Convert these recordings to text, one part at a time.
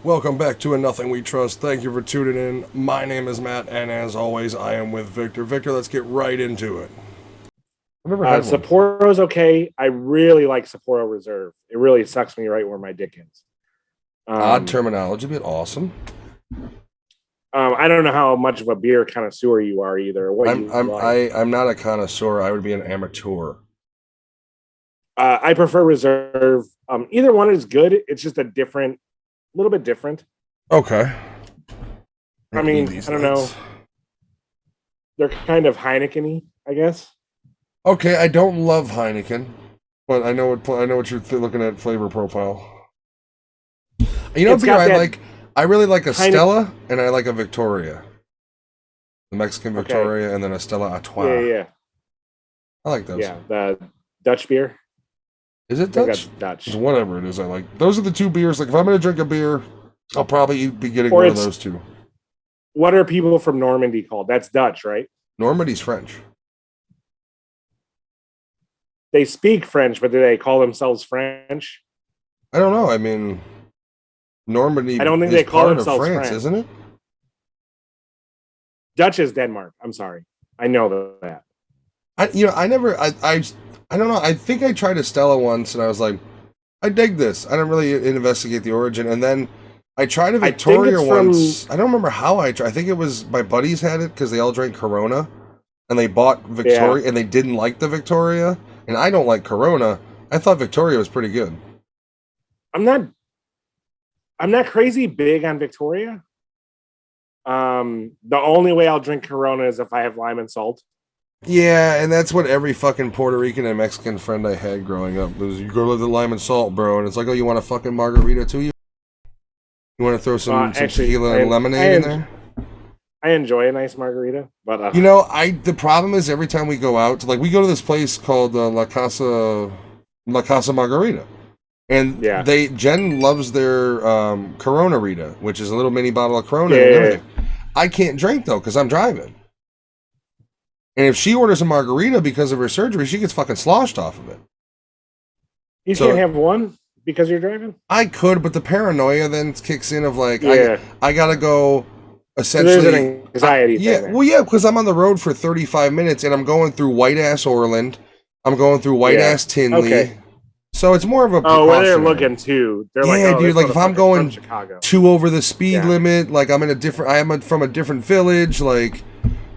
Welcome back to A Nothing We Trust. Thank you for tuning in. My name is Matt, and as always, I am with Victor. Victor, let's get right into it. I've never had one. Sapporo's okay. I really like Sapporo Reserve. It really sucks me right where my dick is. Odd terminology, but awesome. I don't know how much of a beer connoisseur you are either. I'm not a connoisseur. I would be an amateur. I prefer Reserve. Either one is good. It's just a little bit different. Okay. I mean, I don't know. They're kind of Heineken-y, I guess. Okay, I don't love Heineken, but I know what you're looking at flavor profile. You know, beer I like. I really like a Stella, and I like a Victoria. The Mexican Victoria, and then a Stella Artois. Yeah. I like those. Yeah, the Dutch beer. Is it Dutch? Dutch. It's whatever it is, I like. Those are the two beers. Like, if I'm going to drink a beer, I'll probably be getting one of those two. What are people from Normandy called? That's Dutch, right? Normandy's French. They speak French, but do they call themselves French? I don't know. I mean, Normandy. I don't think they call themselves France, isn't it? Dutch is Denmark. I'm sorry. I know that. I don't know. I think I tried a Stella once, and I was like, I dig this. I didn't really investigate the origin, and then I tried a Victoria once. I don't remember how I tried. I think it was my buddies had it because they all drank Corona, and they bought Victoria, and they didn't like the Victoria, and I don't like Corona. I thought Victoria was pretty good. I'm not crazy big on Victoria. The only way I'll drink Corona is if I have lime and salt. Yeah, and that's what every fucking Puerto Rican and Mexican friend I had growing up was. You go to the lime and salt, bro, and it's like, oh, you want a fucking margarita too? You want to throw some tequila and lemonade in there? I enjoy a nice margarita, but the problem is every time we go out, like we go to this place called La Casa Margarita, and Jen loves their Corona Rita, which is a little mini bottle of Corona and everything. I can't drink though because I'm driving. And if she orders a margarita because of her surgery, she gets fucking sloshed off of it. You can't have one because you're driving? I could, but the paranoia then kicks in of like, I gotta go essentially. There's an anxiety thing. Because I'm on the road for 35 minutes and I'm going through white-ass Orland. I'm going through white-ass Tinley. Okay. So it's more of a precautionary. Where they're looking too. They're dude, like if I'm going 2 over the speed limit, like I'm from a different village, like...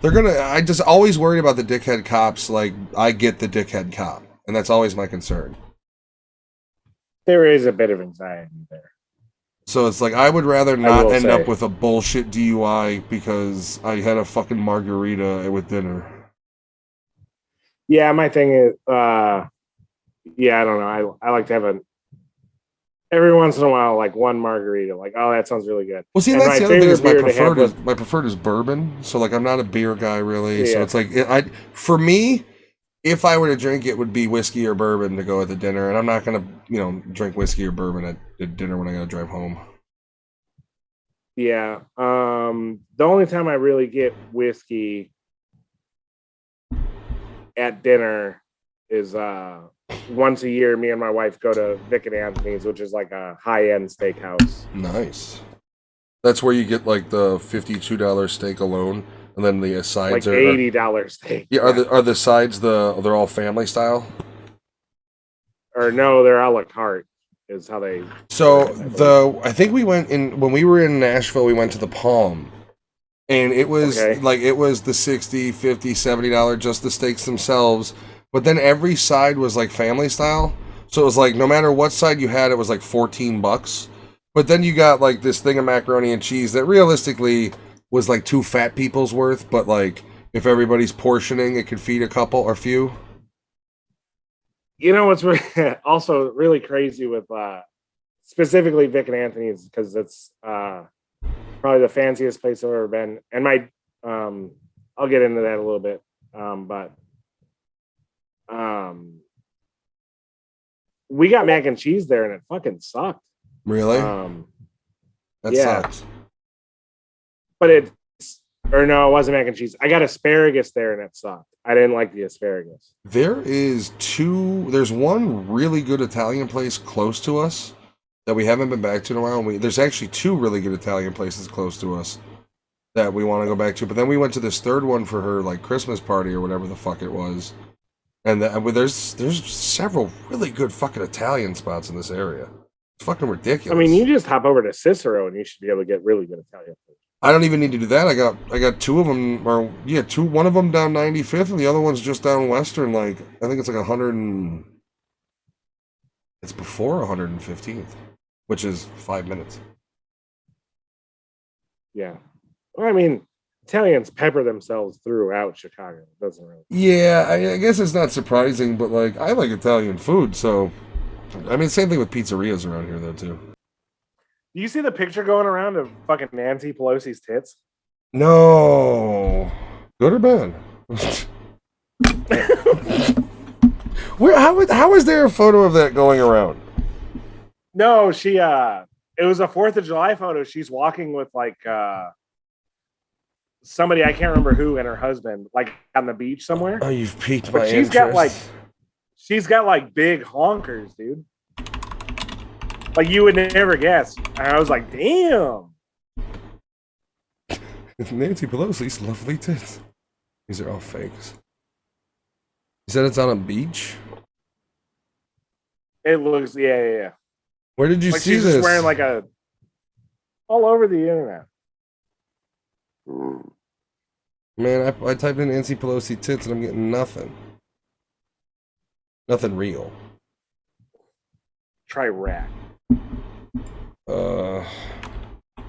I just always worried about the dickhead cops. Like, I get the dickhead cop, and that's always my concern. There is a bit of anxiety there. So it's like, I would rather not end up with a bullshit DUI because I had a fucking margarita with dinner. Yeah, my thing is, I don't know. I like to have every once in a while, like one margarita, like, oh, that sounds really good. Well, see, that's the other thing is my preferred is bourbon. So, like, I'm not a beer guy, really. Yeah. So it's like, for me, if I were to drink, it would be whiskey or bourbon to go at the dinner. And I'm not going to, drink whiskey or bourbon at dinner when I got to drive home. Yeah. The only time I really get whiskey at dinner is once a year, me and my wife go to Vic and Anthony's, which is like a high-end steakhouse. Nice. That's where you get like the $52 steak alone, and then the sides like $80 steak. Yeah, are the sides they're all family style? Or no, they're a la carte. Is how they. So I think we went in when we were in Nashville. We went to the Palm, and it was it was the $60, $50, $70 just the steaks themselves. But then every side was like family style. So it was like no matter what side you had, it was like $14. But then you got like this thing of macaroni and cheese that realistically was like 2 fat people's worth. But like if everybody's portioning, it could feed a couple or few. You know what's also really crazy with specifically Vic and Anthony's because it's probably the fanciest place I've ever been. And I'll get into that a little bit. We got mac and cheese there and it fucking sucked. Really? That sucks. But it wasn't mac and cheese. I got asparagus there and it sucked. I didn't like the asparagus. There's one really good Italian place close to us that we haven't been back to in a while. There's actually 2 really good Italian places close to us that we want to go back to. But then we went to this third one for her like Christmas party or whatever the fuck it was. And there's several really good fucking Italian spots in this area. It's fucking ridiculous. I mean, you just hop over to Cicero and you should be able to get really good Italian food. I don't even need to do that. I got 2 of them, or yeah, 2. One of them down 95th, and the other one's just down Western. Like I think it's like 100 and it's before 115th, which is 5 minutes. Yeah, well, I mean, Italians pepper themselves throughout Chicago. It doesn't really. Yeah, I guess it's not surprising, but like I like Italian food, so I mean, same thing with pizzerias around here though too. Do you see the picture going around of fucking Nancy Pelosi's tits? No. Good or bad? How is there a photo of that going around? No, she it was a 4th of July photo. She's walking with like somebody, I can't remember who, and her husband, like on the beach somewhere. Oh, you've piqued my interest. She's got like big honkers, dude. Like you would never guess. And I was like, damn. Nancy Pelosi's lovely tits. These are all fakes. You said it's on a beach? It looks, yeah. Where did you like see she's this? She's wearing like all over the internet. Man, I typed in Nancy Pelosi tits and I'm getting nothing. Nothing real. Try rat.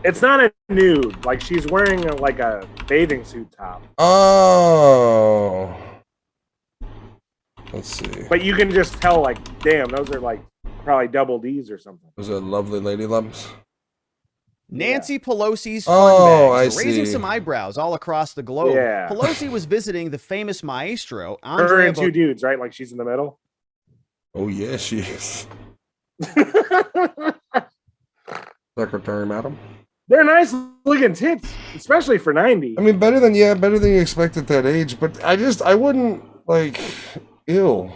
It's not a nude. Like she's wearing like a bathing suit top. Oh. Let's see. But you can just tell, like, damn, those are like probably double D's or something. Those are lovely lady lumps. Nancy Pelosi's fun bags, raising see. some eyebrows all across the globe. Yeah. Pelosi was visiting the famous maestro, Her and 2 dudes, right? Like she's in the middle. Oh yeah, she is. Secretary, madam. They're nice looking tits, especially for 90. I mean, better than you expect at that age. But I wouldn't like, ew.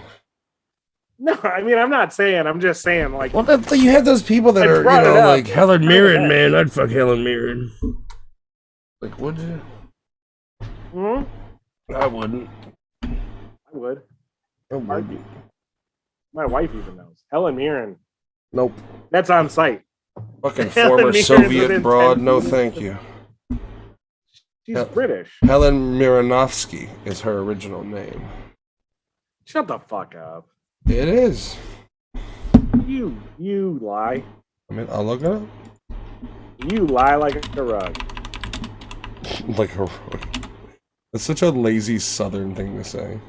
No, I mean, I'm not saying. I'm just saying, like. Well, you have those people that are, like Helen Mirren, man. I'd fuck Helen Mirren. Like, would you? Hmm? I wouldn't. I would. I would. My wife even knows. Helen Mirren. Nope. That's on site. Fucking former Soviet broad. No, thank you. She's British. Helen Miranovsky is her original name. Shut the fuck up. It is. You lie. I mean, I'll look it up. You lie like a rug. Like a rug. That's such a lazy Southern thing to say.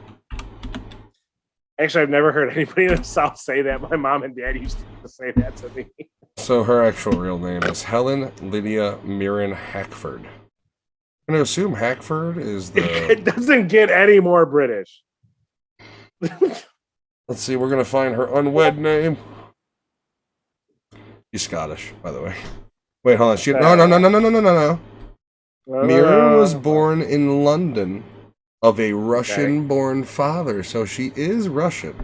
Actually, I've never heard anybody in the South say that. My mom and dad used to say that to me. So her actual real name is Helen Lydia Mirren Hackford. I'm going to assume Hackford is the... It doesn't get any more British. Let's see, we're going to find her unwed name. She's Scottish, by the way. Wait, hold on. No. Mirren was born in London of a Russian-born father, so she is Russian.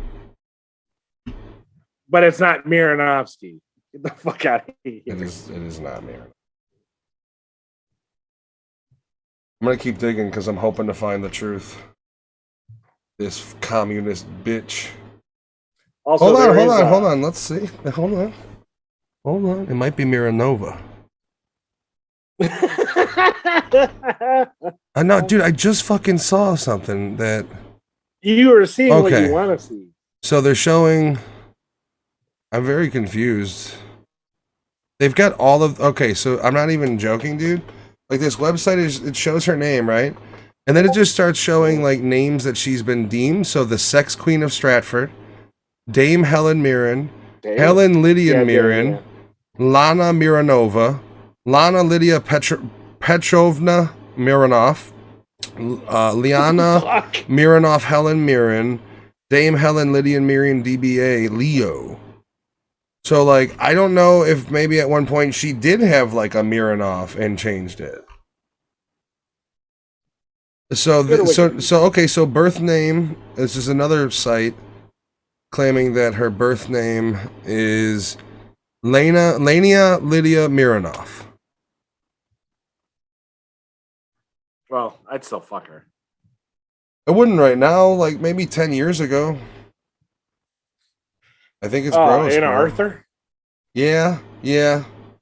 But it's not Miranovsky. Get the fuck out of here. It is not Mirren. I'm going to keep digging because I'm hoping to find the truth. This communist bitch. Also, hold on. Let's see. Hold on. It might be Miranova. No, dude, I just fucking saw something that... You are seeing what you want to see. So they're showing... I'm very confused. They've got all of... Okay, so I'm not even joking, dude. Like, this website, it shows her name, right? And then it just starts showing, like, names that she's been deemed. So the Sex Queen of Stratford, Dame Helen Mirren, Helen Lydia Mirren, Lana Miranova, Lana Lydia Petrovna Mironov, Liana Mironov Helen Mirren, Dame Helen Lydia Mirren DBA Leo. So, like, I don't know if maybe at one point she did have, like, a Mironov and changed it. So birth name, this is another site claiming that her birth name is Lania Lydia Mironov. Well, I'd still fuck her. I wouldn't right now, like maybe 10 years ago. I think it's gross. Anna Arthur? Yeah.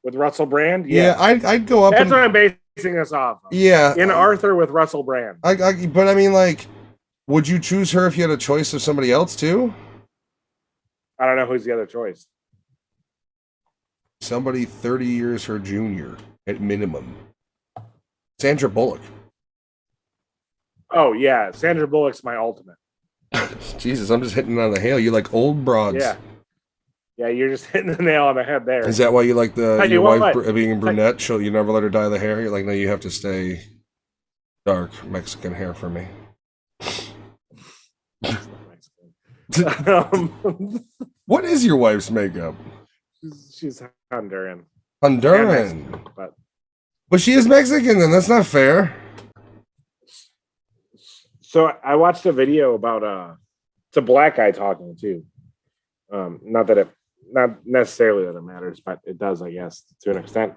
With Russell Brand? Yeah, I'd go up. That's what I'm basing this off of. Yeah. Anna Arthur with Russell Brand. But I mean, like, would you choose her if you had a choice of somebody else too? I don't know who's the other choice. Somebody 30 years her junior at minimum. Sandra Bullock. Oh, yeah. Sandra Bullock's my ultimate. Jesus, I'm just hitting on the hail. You like old broads. Yeah. Yeah, you're just hitting the nail on the head there. Is that why you like your wife being brunette? You never let her dye the hair? You're like, no, you have to stay dark Mexican hair for me. What is your wife's makeup? She's Honduran. But she is Mexican, then that's not fair. So I watched a video about it's a black guy talking too. Not necessarily that it matters, but it does, I guess, to an extent.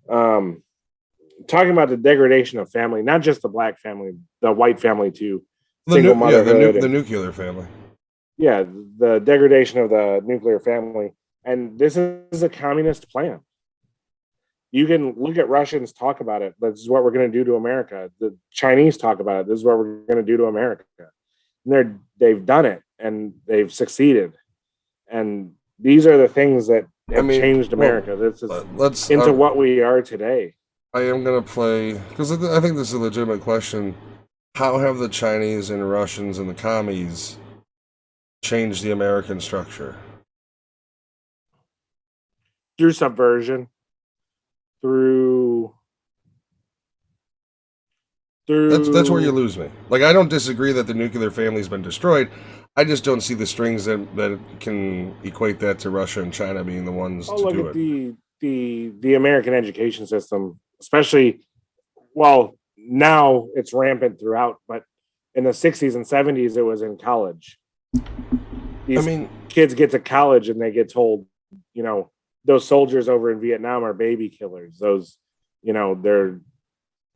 Talking about the degradation of family, not just the black family, the white family too. Single motherhood, the nuclear family. Yeah, the degradation of the nuclear family. And this is a communist plan. You can look at Russians talk about it. This is what we're going to do to America. The Chinese talk about it. This is what we're going to do to America. And they've done it, and they've succeeded. And these are the things that have changed America. This is into what we are today. I am going to play, because I think this is a legitimate question. How have the Chinese and Russians and the commies changed the American structure? Through subversion. Through that's where you lose me. Like, I don't disagree that the nuclear family's been destroyed. I just don't see the strings that can equate that to Russia and China being the ones to do it. Look at the American education system, especially, well, now it's rampant throughout, but in the 60s and 70s, it was in college. These kids get to college and they get told, those soldiers over in Vietnam are baby killers. Those, they're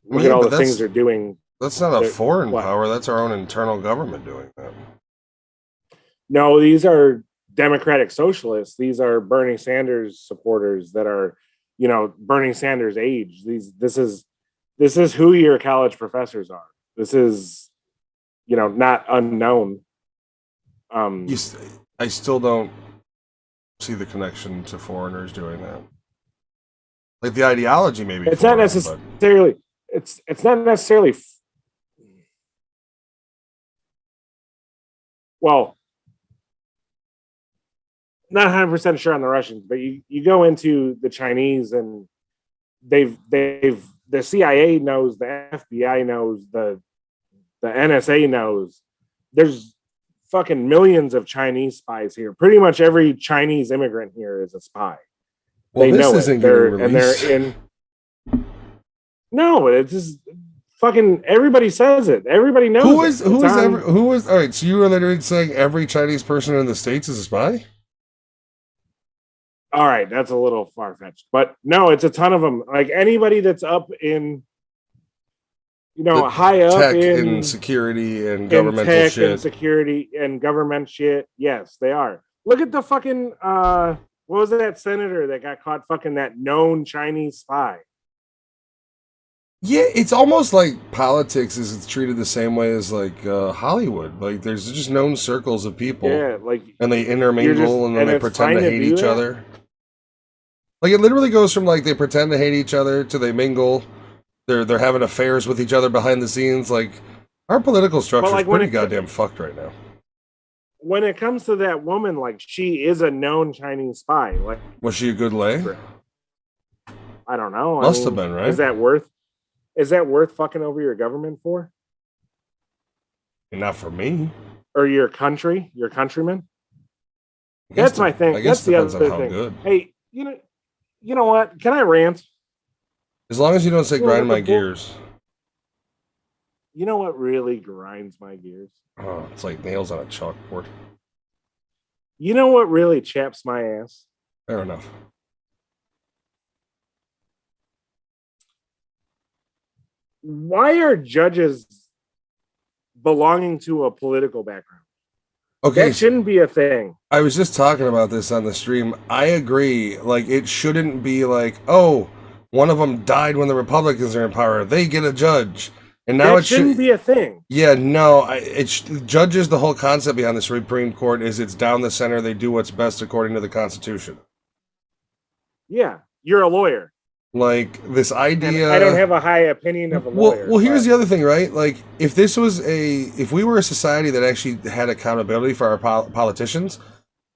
look at all the things they're doing. That's not a foreign power. That's our own internal government doing that. No, these are democratic socialists. These are Bernie Sanders supporters that are, Bernie Sanders age. This is who your college professors are. This is, not unknown. I still don't see the connection to foreigners doing that. Like, the ideology, maybe it's not necessarily. It's not necessarily. Well, not 100% sure on the Russians, but you go into the Chinese and the CIA knows, the FBI knows, the NSA knows. There's fucking millions of Chinese spies here. Pretty much every Chinese immigrant here is a spy. Well, they know it. They're in. No, it's just fucking everybody says it. Everybody knows. Who is all right, so you were literally saying every Chinese person in the States is a spy? All right, that's a little far-fetched. But no, it's a ton of them. Like anybody that's up in high up in security and governmental shit. And security and government shit. Yes, they are. Look at the fucking what was that senator that got caught fucking that known Chinese spy? Yeah, it's almost like politics is treated the same way as like Hollywood. Like there's just known circles of people. Yeah, and they intermingle and then they pretend to hate each other. Like it literally goes from like they pretend to hate each other to they mingle. They're having affairs with each other behind the scenes. Like our political structure is pretty goddamn fucked right now. When it comes to that woman, like she is a known Chinese spy. Like, was she a good lay? I don't know. Must have been, right? Is that worth fucking over your government for? Not for me. Or your country, your countrymen. That's my thing. That's the other thing. Good. Hey, you know what? Can I rant? As long as you don't say grind my gears. You know what really grinds my gears? Oh, it's like nails on a chalkboard. You know what really chaps my ass? Fair enough. why are judges belonging to a political background? Okay, that shouldn't be a thing. I was just talking about this on the stream. I agree. Like, it shouldn't be like, oh, one of them died when the Republicans are in power. They get a judge. And now that shouldn't be a thing. Yeah, no. Judges, the whole concept behind the Supreme Court is it's down the center. They do what's best according to the Constitution. Yeah, you're a lawyer. Like, this idea... And I don't have a high opinion of a lawyer. Well, here's the other thing, right? Like, if we were a society that actually had accountability for our politicians,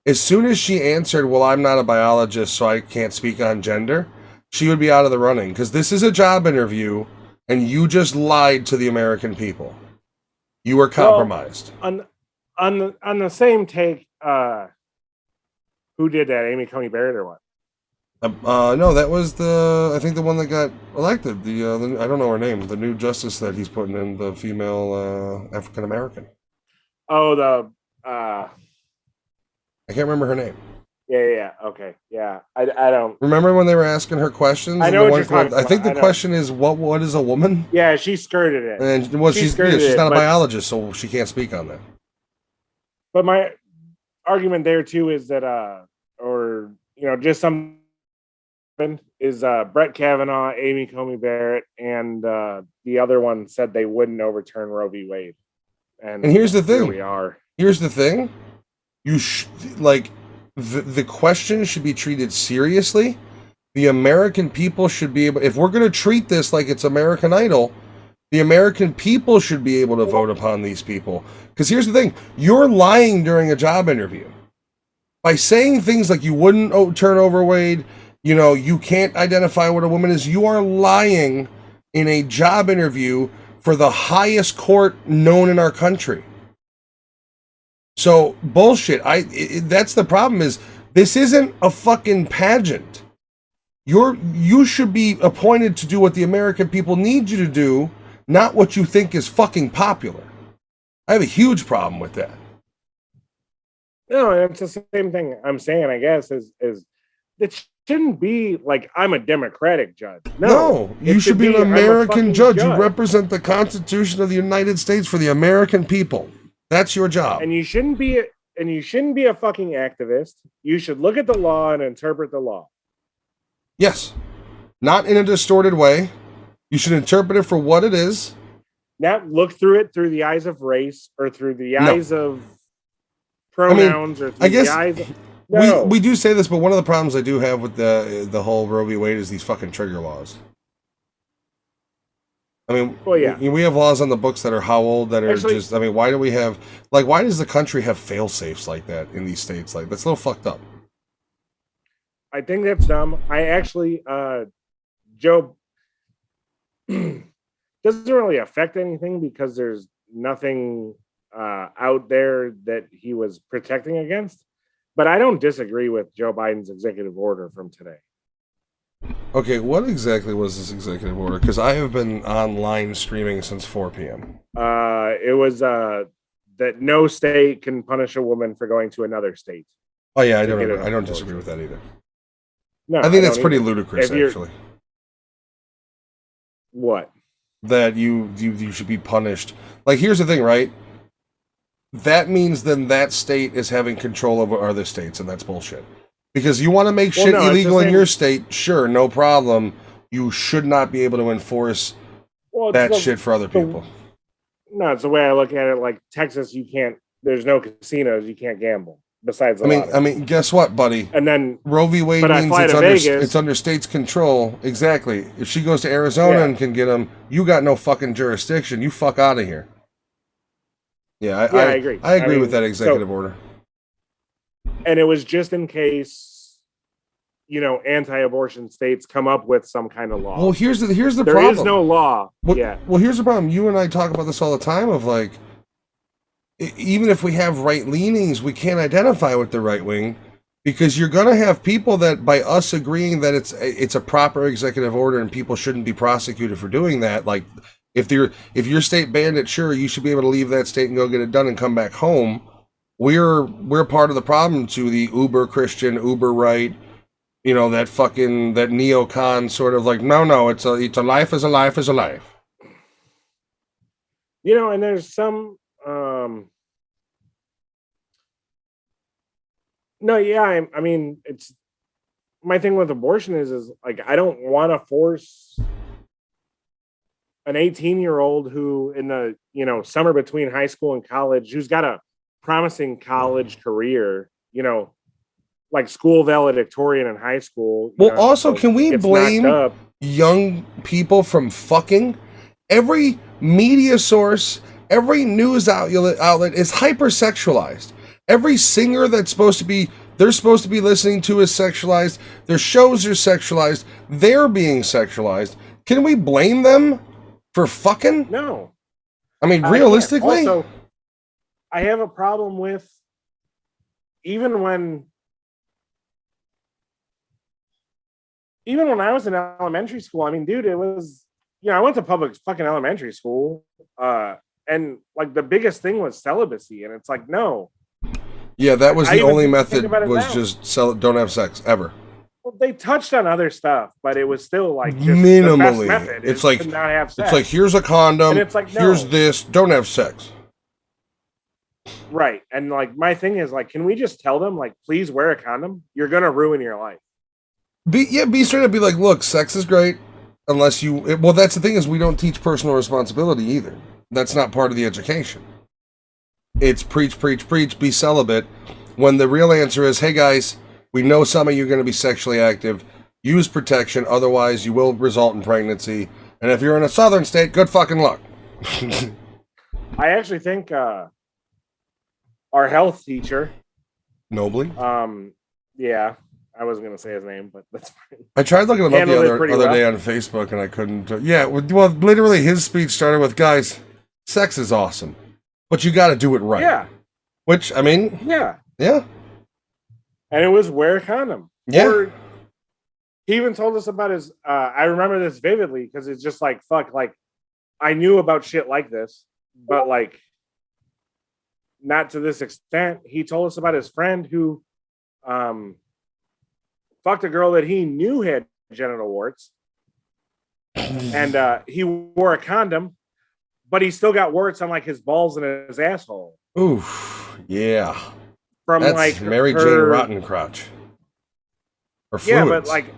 as soon as she answered, well, I'm not a biologist, so I can't speak on gender, she would be out of the running. Because this is a job interview, and you just lied to the American people. You were compromised. Well, on the same take, who did that? Amy Coney Barrett or what? No, that was I think the one that got elected. The I don't know her name. The new justice that he's putting in, the female African American. Oh, I can't remember her name. Yeah. Okay. Yeah. I don't remember when they were asking her questions. I know what you're talking about. I think the question is what is a woman? Yeah, she skirted it. And well, she's not a biologist, so she can't speak on that. But my argument there too is that just some is Brett Kavanaugh, Amy Coney Barrett, and the other one said they wouldn't overturn Roe v. Wade. And here's the thing. Here we are. Here's the thing. The question should be treated seriously. The American people should be able, if we're going to treat this like it's American Idol, the American people should be able to vote upon these people. Because here's the thing. You're lying during a job interview. By saying things like you wouldn't turn over Wade, you can't identify what a woman is. You are lying in a job interview for the highest court known in our country. So, bullshit. That's the problem is, this isn't a fucking pageant. You should be appointed to do what the American people need you to do, not what you think is fucking popular. I have a huge problem with that. No, it's the same thing I'm saying, I guess, is it shouldn't be like I'm a Democratic judge. No, you should be an American judge. You represent the Constitution of the United States for the American people. That's your job. And you shouldn't be a fucking activist. You should look at the law and interpret the law. Yes. Not in a distorted way. You should interpret it for what it is. Not look through it through the eyes of race or through the eyes of pronouns or through the eyes of... No. We do say this, but one of the problems I do have with the whole Roe v. Wade is these fucking trigger laws. I mean, we have laws on the books that are how old that are just. I mean, why do we have why does the country have fail safes like that in these states? Like, that's a little fucked up. I think that's dumb. I actually, Joe doesn't really affect anything because there's nothing out there that he was protecting against. But I don't disagree with Joe Biden's executive order from today. Okay, what exactly was this executive order? Because I have been online streaming since 4 p.m. It was that no state can punish a woman for going to another state. Oh yeah, I don't disagree with that either. No, I think that's pretty ludicrous, actually. What? That you should be punished. Like, here's the thing, right? That means then that state is having control over other states, and that's bullshit. Because you want to make shit illegal in your state, sure, no problem. You should not be able to enforce that shit for other people. No, it's the way I look at it. Like, Texas, there's no casinos, you can't gamble. Besides, I mean, guess what, buddy? And then Roe v. Wade means it's under state's control. Exactly. If she goes to Arizona and can get them, you got no fucking jurisdiction. You fuck out of here. Yeah, I agree. I agree with that executive order. And it was just in case, anti-abortion states come up with some kind of law. Well, here's the problem. There is no law. Well, here's the problem. You and I talk about this all the time of like, even if we have right leanings, we can't identify with the right wing because you're going to have people that by us agreeing that it's a proper executive order and people shouldn't be prosecuted for doing that. Like, if your state banned it, sure, you should be able to leave that state and go get it done and come back home. We're part of the problem to the uber Christian, uber right, that neocon sort of like, no, it's a life is a life is a life. You know, and there's some no, yeah, I mean, it's my thing with abortion is like I don't want to force an 18-year-old who in the, you know, summer between high school and college, who's got a promising college career, you know, like school valedictorian in high school. Well, also, can we blame young people from fucking? Every media source, every news outlet is hypersexualized. Every singer that's they're supposed to be listening to is sexualized. Their shows are sexualized. They're being sexualized. Can we blame them for fucking? No. I mean, realistically? Also, I have a problem with even when I was in elementary school, I mean, dude, it was, you know, I went to public fucking elementary school, and like the biggest thing was celibacy, and it's like, no. Yeah, that was the only method was just don't have sex ever. Well, they touched on other stuff, but it was still like just minimally. The best method it's like to not have sex. It's like here's a condom. And it's like, no. Here's this. Don't have sex. Right, and like my thing is like, can we just tell them like, please wear a condom? You're gonna ruin your life. Be straight up. Be like, look, sex is great, unless you. Well, that's the thing is we don't teach personal responsibility either. That's not part of the education. It's preach, preach, preach. Be celibate. When the real answer is, hey guys, we know some of you are going to be sexually active. Use protection, otherwise you will result in pregnancy. And if you're in a southern state, good fucking luck. I actually think our health teacher, Nobly. Yeah. I wasn't going to say his name, but that's fine. I tried looking him up the other day on Facebook, and I couldn't. Yeah, well, literally, his speech started with, guys, sex is awesome, but you got to do it right. Yeah. Which, I mean... Yeah. Yeah. And it was wear a condom. Yeah. Or he even told us about his... I remember this vividly, because it's just like, fuck, like, I knew about shit like this, but, like, not to this extent. He told us about his friend who... fucked a girl that he knew had genital warts, and he wore a condom, but he still got warts on like his balls and his asshole. Oof, yeah. From that's like Mary Jane Rottencrotch. Or fluids. Yeah, but like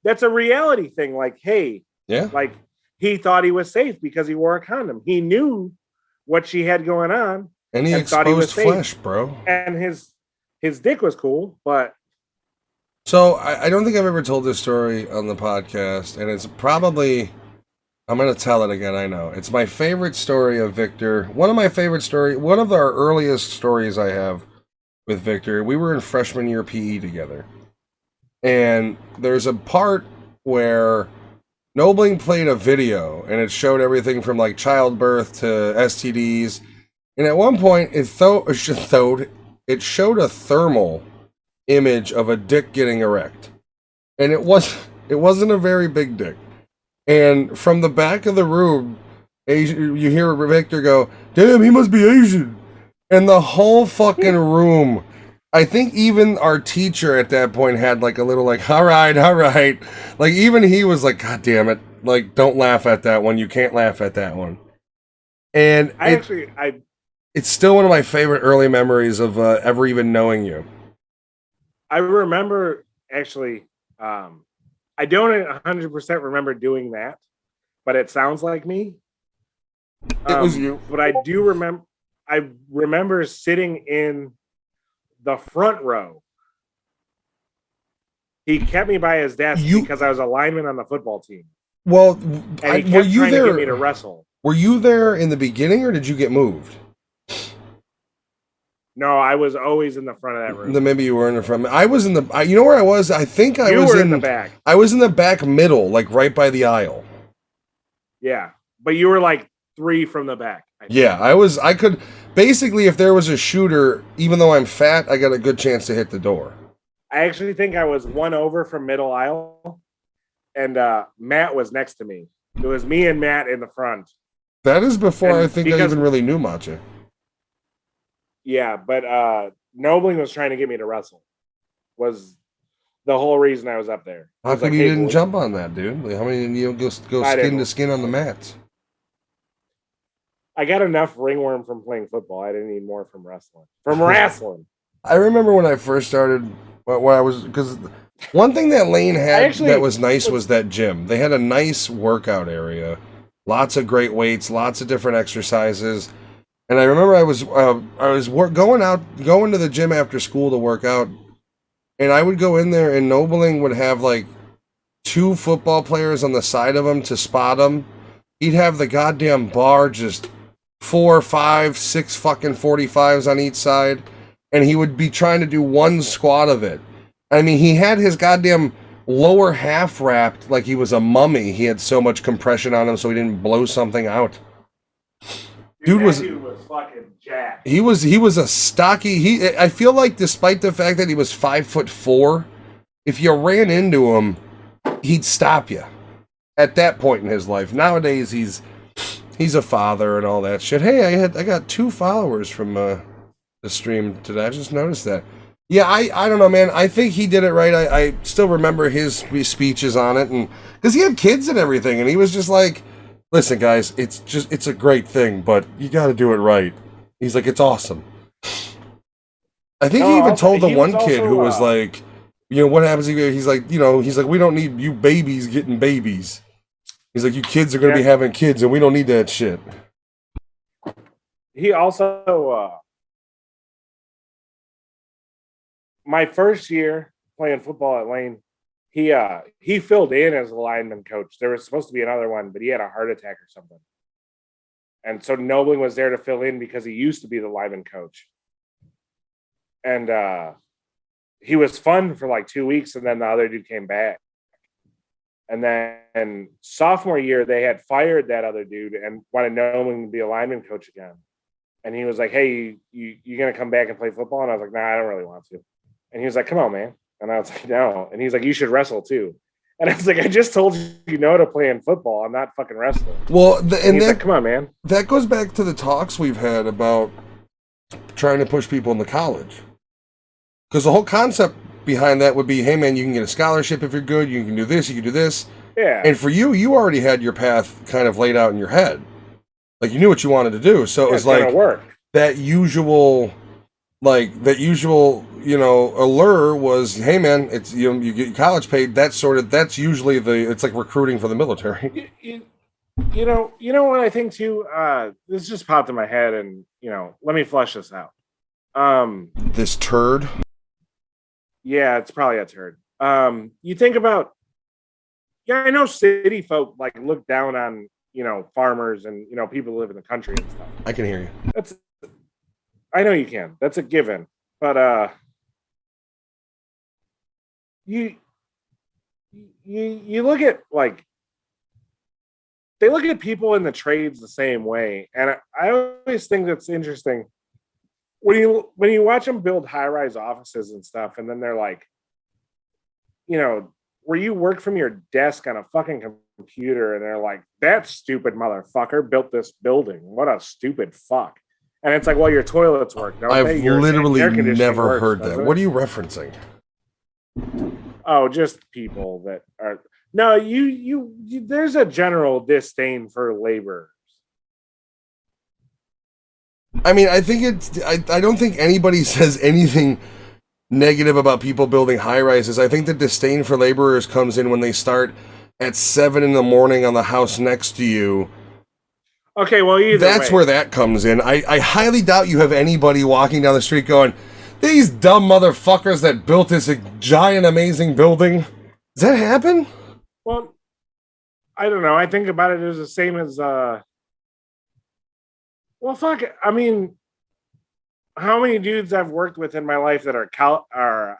that's a reality thing. Like, hey, yeah, like he thought he was safe because he wore a condom. He knew what she had going on, and he exposed he was flesh, safe. Bro. And his dick was cool, but. So, I don't think I've ever told this story on the podcast, and it's probably, I'm going to tell it again, I know. It's my favorite story of Victor. One of our earliest stories I have with Victor, we were in freshman year PE together. And there's a part where Nobling played a video, and it showed everything from like childbirth to STDs. And at one point, it showed a thermal image of a dick getting erect, and it wasn't a very big dick. And from the back of the room, you hear Victor go, "Damn, he must be Asian," and the whole fucking room. I think even our teacher at that point had like a little like, all right, like even he was like, God damn it, like don't laugh at that one. You can't laugh at that one. And it's still one of my favorite early memories of ever even knowing you. I remember actually, I don't 100% remember doing that, but it sounds like me. It was you. But I do remember, I remember sitting in the front row. He kept me by his desk because I was a lineman on the football team. Well, and he kept trying to get me to wrestle. Were you there in the beginning, or did you get moved? No, I was always in the front of that room. Then maybe you were in the front. I was in the. You know where I was? I think I was in the back. I was in the back middle, like right by the aisle. Yeah, but you were like 3 from the back. Yeah, I was. I could basically, if there was a shooter, even though I'm fat, I got a good chance to hit the door. I actually think I was 1 over from middle aisle, and Matt was next to me. It was me and Matt in the front. That is before I think I even really knew Macha. Yeah, but Nobling was trying to get me to wrestle. Was the whole reason I was up there. How come you didn't jump on that, dude? Like, how many did you go skin to skin on the mats? I got enough ringworm from playing football. I didn't need more from wrestling. From wrestling. I remember when I first started, when I was, because one thing that Lane had that was nice was that gym. They had a nice workout area, lots of great weights, lots of different exercises. And I remember I was going to the gym after school to work out, and I would go in there, and Nobling would have like 2 football players on the side of him to spot him. He'd have the goddamn bar just 4, 5, 6 fucking 45s on each side, and he would be trying to do one squat of it. I mean, he had his goddamn lower half wrapped like he was a mummy. He had so much compression on him so he didn't blow something out. Dude was fucking jacked. He was a stocky. I feel like despite the fact that he was 5'4", if you ran into him, he'd stop you. At that point in his life. Nowadays he's a father and all that shit. Hey, I got 2 followers from the stream today. I just noticed that. Yeah, I don't know, man. I think he did it right. I still remember his speeches on it, and because he had kids and everything, and he was just like, "Listen, guys, it's a great thing, but you got to do it right." He's like, "It's awesome." I think he even told the one kid who was like, "You know what happens?" He's like, "We don't need you babies getting babies." He's like, "You kids are gonna be having kids, and we don't need that shit." He also. My first year playing football at Lane, he filled in as a lineman coach. There was supposed to be another one, but he had a heart attack or something. And so Nobling was there to fill in because he used to be the lineman coach. And he was fun for like 2 weeks, and then the other dude came back. And then sophomore year, they had fired that other dude and wanted Nobling to be a lineman coach again. And he was like, "Hey, you going to come back and play football?" And I was like, "Nah, I don't really want to." And he was like, "Come on, man." And I was like, "No." And he's like, "You should wrestle too." And I was like, "I just told you no to playing football. I'm not fucking wrestling." Well, and he's like, "Come on, man." That goes back to the talks we've had about trying to push people into college. Because the whole concept behind that would be, hey, man, you can get a scholarship if you're good. You can do this. You can do this. Yeah. And for you already had your path kind of laid out in your head. Like, you knew what you wanted to do. So it was like that usual, allure was, hey man, it's you get college paid. That's usually it's like recruiting for the military. You know what I think too. This just popped in my head, and let me flesh this out. This turd. Yeah, it's probably a turd. You think about. Yeah, I know city folk look down on farmers and people who live in the country and stuff. I can hear you. I know you can. That's a given. But you look at they look at people in the trades the same way, and I always think that's interesting when you watch them build high-rise offices and stuff, and then they're like, where you work from your desk on a fucking computer, and they're like, "That stupid motherfucker built this building. What a stupid fuck." And it's like, well, your toilets work. I've literally never heard that. What are you referencing? Oh, just people that are. No, you there's a general disdain for laborers. I mean, I think I don't think anybody says anything negative about people building high rises. I think the disdain for laborers comes in when they start at 7 a.m. on the house next to you. Okay, well, that's where that comes in. I highly doubt you have anybody walking down the street going, "These dumb motherfuckers that built this giant, amazing building." Does that happen? Well, I don't know. I think about it as the same as, well, fuck it. I mean, how many dudes I've worked with in my life that are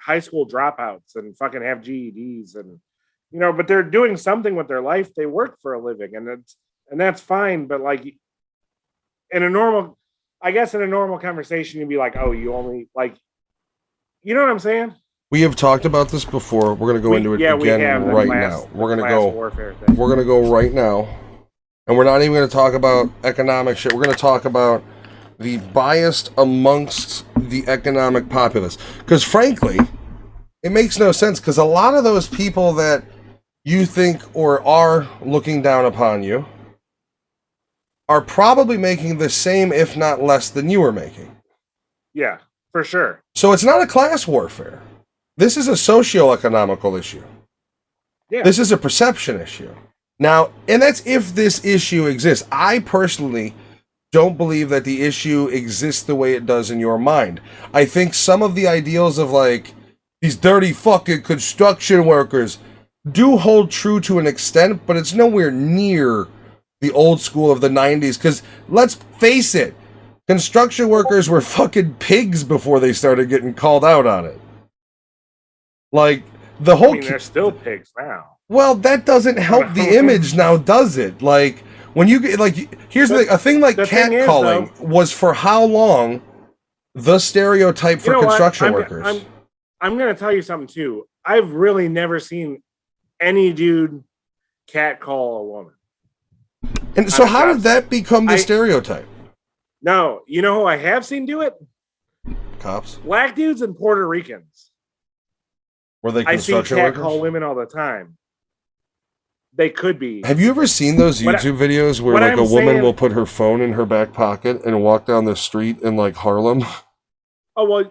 high school dropouts and fucking have GEDs and, but they're doing something with their life. They work for a living, and that's fine. But in a normal conversation, you'd be like, "Oh, you only you know what I'm saying?" We have talked about this before. We're going to go into it again right now. We're going to go right now. And we're not even going to talk about economic shit. We're going to talk about the biased amongst the economic populace. Because frankly, it makes no sense. Because a lot of those people that you think or are looking down upon you are probably making the same, if not less, than you are making. Yeah, for sure. So it's not a class warfare. This is a socio-economical issue. Yeah. This is a perception issue. Now, and that's if this issue exists. I personally don't believe that the issue exists the way it does in your mind. I think some of the ideals of like these dirty fucking construction workers do hold true to an extent, but it's nowhere near the old school of the 90s. Because let's face it, construction workers were fucking pigs before they started getting called out on it. Like the whole. I mean, they're still pigs now. Well, that doesn't help the image now, does it? Like when you get like, here's the thing, a thing like catcalling was for how long the stereotype for construction workers. I'm gonna tell you something too. I've really never seen any dude catcall a woman. And so how did that become the stereotype? No, you know who I have seen do it? Cops. Black dudes and Puerto Ricans. Were they construction workers? I see workers? catcall women all the time. They could be. Have you ever seen those YouTube videos where like a woman will put her phone in her back pocket and walk down the street in like Harlem? Oh, well,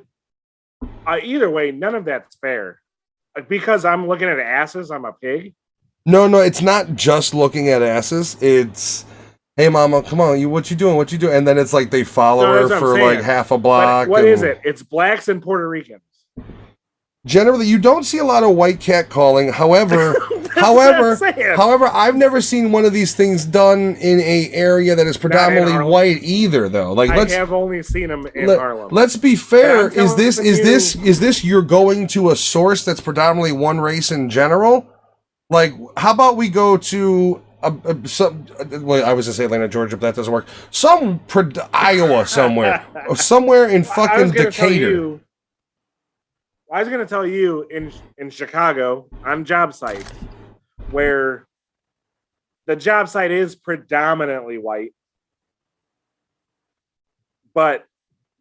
either way, none of that's fair. Because I'm looking at asses, I'm a pig. No, it's not just looking at asses. It's, hey, mama, come on, what you doing? What you doing? And then it's like they follow her for like half a block. But what is it? It's blacks and Puerto Ricans. Generally, you don't see a lot of white cat calling. However, I've never seen one of these things done in a area that is predominantly white either, though. Like, I have only seen them in Harlem. Let's be fair. Is this you're going to a source that's predominantly one race in general? Like, how about we go to I was gonna say Atlanta, Georgia, but that doesn't work. Iowa somewhere in fucking Decatur. I was going to tell you in Chicago on job sites where the job site is predominantly white, but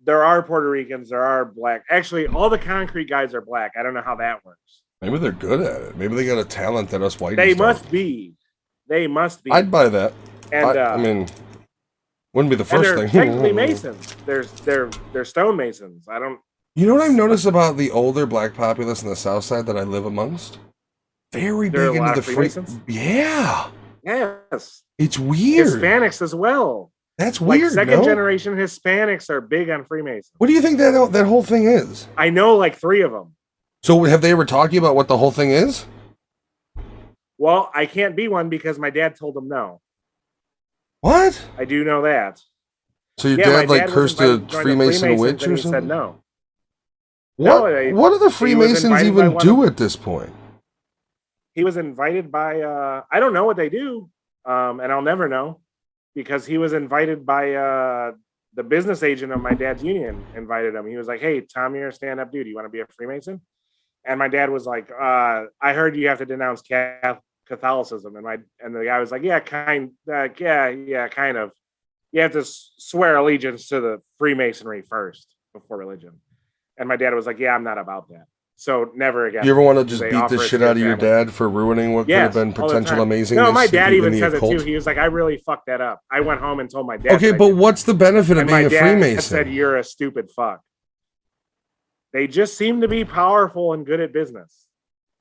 there are Puerto Ricans, there are black. Actually, all the concrete guys are black. I don't know how that works. Maybe they're good at it. Maybe they got a talent that us whiteys They must be. I'd buy that. And I mean, wouldn't be the first thing. Technically Masons. They're stonemasons. I don't. You know what I've noticed about the older black populace in the South Side that I live amongst? Very big into the Freemasons. Yeah. Yes. It's weird. Hispanics as well. That's weird. Like second generation Hispanics are big on Freemasons. What do you think that whole thing is? I know like 3 of them. So have they ever talked to you about what the whole thing is? Well, I can't be one because my dad told them no. What? I do know that. So your dad like cursed a Freemason witch or something? He said no. What do the Freemasons even do at this point? He was invited by, I don't know what they do, and I'll never know, because he was invited by the business agent of my dad's union, invited him. He was like, hey, Tom, you're a stand-up dude. You want to be a Freemason? And my dad was like, I heard you have to denounce Catholicism. And the guy was like, yeah, kind of. You have to swear allegiance to the Freemasonry first before religion. And my dad was like, yeah, I'm not about that. So never again. You ever want to just beat the shit out of your dad for ruining what could have been potential amazing? No, my dad even says it too. He was like, I really fucked that up. I went home and told my dad. Okay, but what's the benefit of being a Freemason? I said, you're a stupid fuck. They just seem to be powerful and good at business.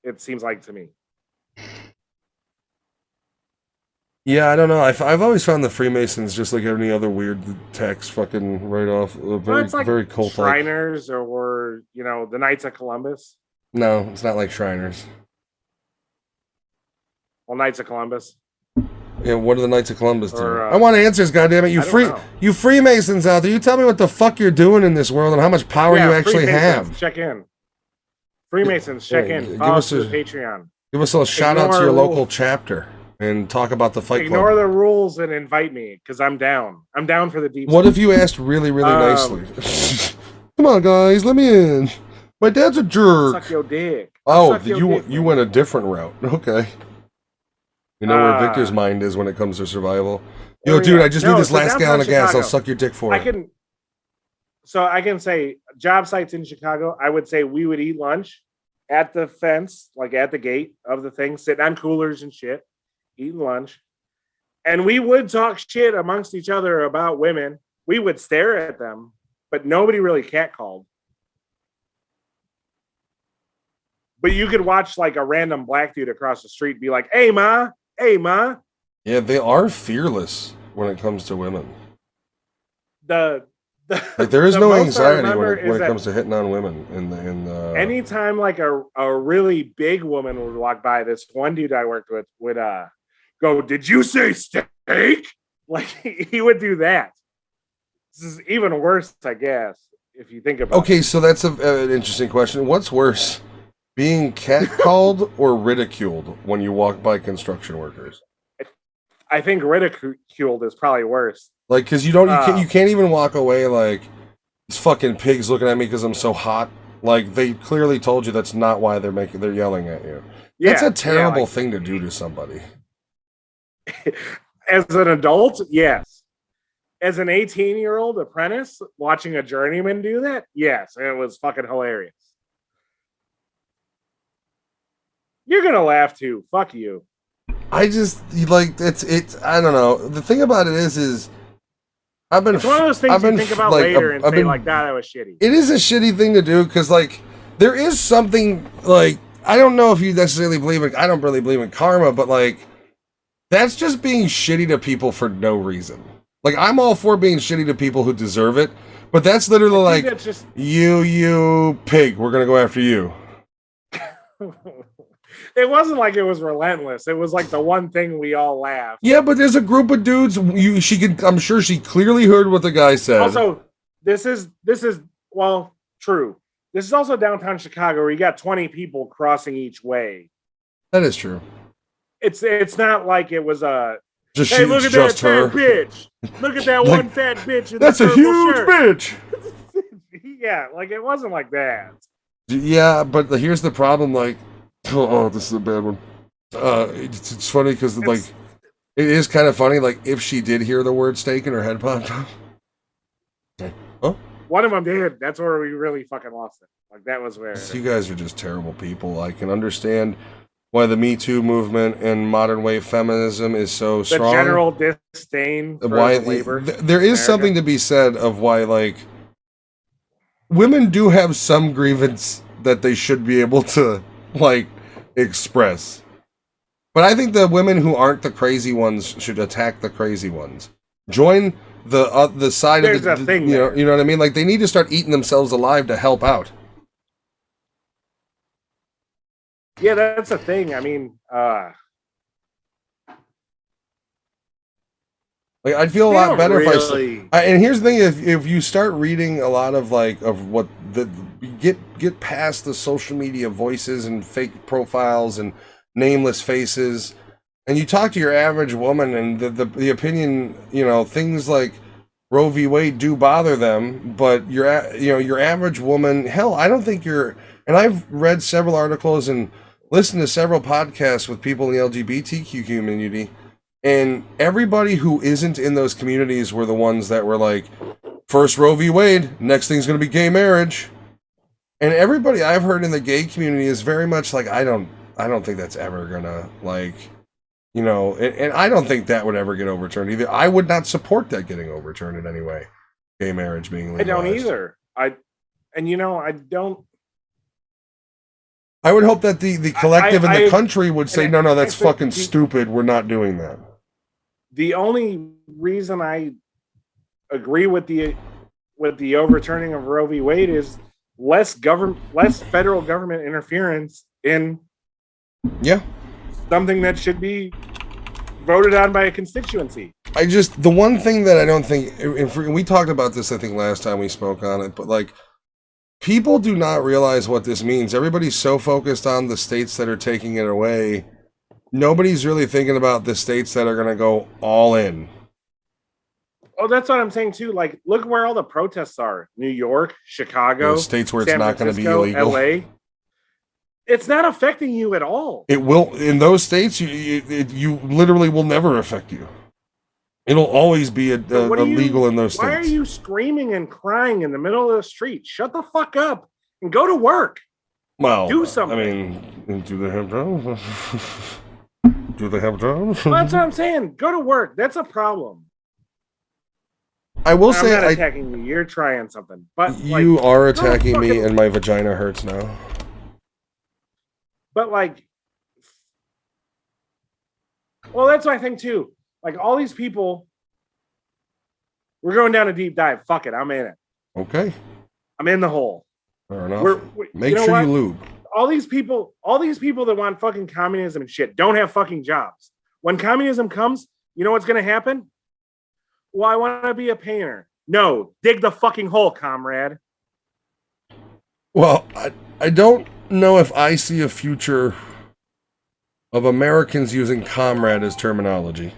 It seems like to me. Yeah, I don't know. I've always found the Freemasons just like any other weird text fucking right off. Very cult-like. Shriners or the Knights of Columbus. No, it's not like Shriners. Well, Knights of Columbus. Yeah, what do the Knights of Columbus do? I want answers, goddammit. You Freemasons out there, you tell me what the fuck you're doing in this world and how much power you actually have. Check in. Freemasons, check in. Follow us to the Patreon. Give us a shout out to your local chapter. And talk about the Fight Club. Ignore the rules and invite me, because I'm down. I'm down for the deep. What if you asked really, really nicely? Come on, guys, let me in. My dad's a jerk. Suck your dick. You went a different route. Okay. You know where Victor's mind is when it comes to survival. Yo, dude, I just need this last gallon of gas. I'll suck your dick for it. I can say job sites in Chicago. I would say we would eat lunch at the fence, like at the gate of the thing, sitting on coolers and shit. Eating lunch, And we would talk shit amongst each other about women. We would stare at them, but nobody really catcalled. But you could watch like a random black dude across the street be like, "Hey, ma. Hey, ma." Yeah, they are fearless when it comes to women. Like there is no anxiety when it comes to hitting on women. Anytime like a really big woman would walk by, this one dude I worked with would go, "Did you say steak?" Like he would do that. This is even worse, I guess, if you think about it. Okay, so that's an interesting question. What's worse, being catcalled or ridiculed when you walk by construction workers? I think ridiculed is probably worse. Like, because you can't even walk away like, these fucking pigs looking at me because I'm so hot. Like, they clearly told you that's not why they're yelling at you. Yeah, that's a terrible thing to do to somebody. As an adult, yes. As an 18-year-old apprentice watching a journeyman do that, yes, it was fucking hilarious. You're gonna laugh too. Fuck you. I just it's I don't know. The thing about it is I've been. It's one of those things you think about later and say like, "That was shitty." It is a shitty thing to do because like there is something like I don't know if you necessarily believe in. I don't really believe in karma, but like that's just being shitty to people for no reason. Like I'm all for being shitty to people who deserve it, but that's literally like you pig. We're gonna go after you. It wasn't like it was relentless. It was like the one thing we all laughed. Yeah, but there's a group of dudes. I'm sure she clearly heard what the guy said. Also, this is well, true. This is also downtown Chicago where you got 20 people crossing each way. That is true. It's not like it was a just hey, look at that fat bitch. Look at that one fat bitch in that's the a huge shirt. Bitch. Yeah, like it wasn't like that. Yeah, but here's the problem. Like, oh, this is a bad one. It's funny because like it is kind of funny. Like if she did hear the word steak and her head popped up. Okay. Oh. One of them did. That's where we really fucking lost it. Like that was where you guys are just terrible people. I can understand why the Me Too movement and modern wave feminism is so strong. The general disdain for labor. There is something to be said of why like women do have some grievance that they should be able to like express. But I think the women who aren't the crazy ones should attack the crazy ones. Join the side There's of the thing you know what I mean? Like they need to start eating themselves alive to help out. Yeah, that's a thing. I mean, like I'd feel a lot better if and here's the thing: if you start reading a lot of like of what the get past the social media voices and fake profiles and nameless faces, and you talk to your average woman, and the opinion, things like Roe V Wade do bother them, but your average woman, hell, I don't think and I've read several articles and listened to several podcasts with people in the LGBTQ community, and everybody who isn't in those communities were the ones that were like, first Roe v. Wade, next thing's going to be gay marriage. And everybody I've heard in the gay community is very much like, I don't think that's ever going to and I don't think that would ever get overturned either. I would not support that getting overturned in any way. Gay marriage being legalized. I don't either. I don't. I would hope that the collective in the country would say, no, that's fucking stupid. We're not doing that. The only reason I agree with the overturning of Roe v. Wade is less federal government interference in something that should be voted on by a constituency. The one thing that I don't think, we talked about this, I think last time we spoke on it, but like, people do not realize what this means. Everybody's so focused on the states that are taking it away. Nobody's really thinking about the states that are going to go all in. Oh, that's what I'm saying too. Like, look where all the protests are: New York, Chicago, states where San it's not going to be illegal. LA. It's not affecting you at all. It will in those states. You literally will never affect you. It'll always be illegal in those states. Why are you screaming and crying in the middle of the street? Shut the fuck up and go to work. Well, do something. I mean, do they have problems? Do they have jobs? Well, that's what I'm saying. Go to work. That's a problem. I will say, I'm not attacking you. You're trying something, but you are attacking me, and my vagina hurts now. But well, that's my thing too. Like all these people, we're going down a deep dive. Fuck it, I'm in it. Okay, I'm in the hole. Fair enough. Make sure you lube. All these people that want fucking communism and shit don't have fucking jobs. When communism comes, you know what's going to happen? Well, I want to be a painter. No, dig the fucking hole, comrade. Well, I don't know if I see a future of Americans using comrade as terminology.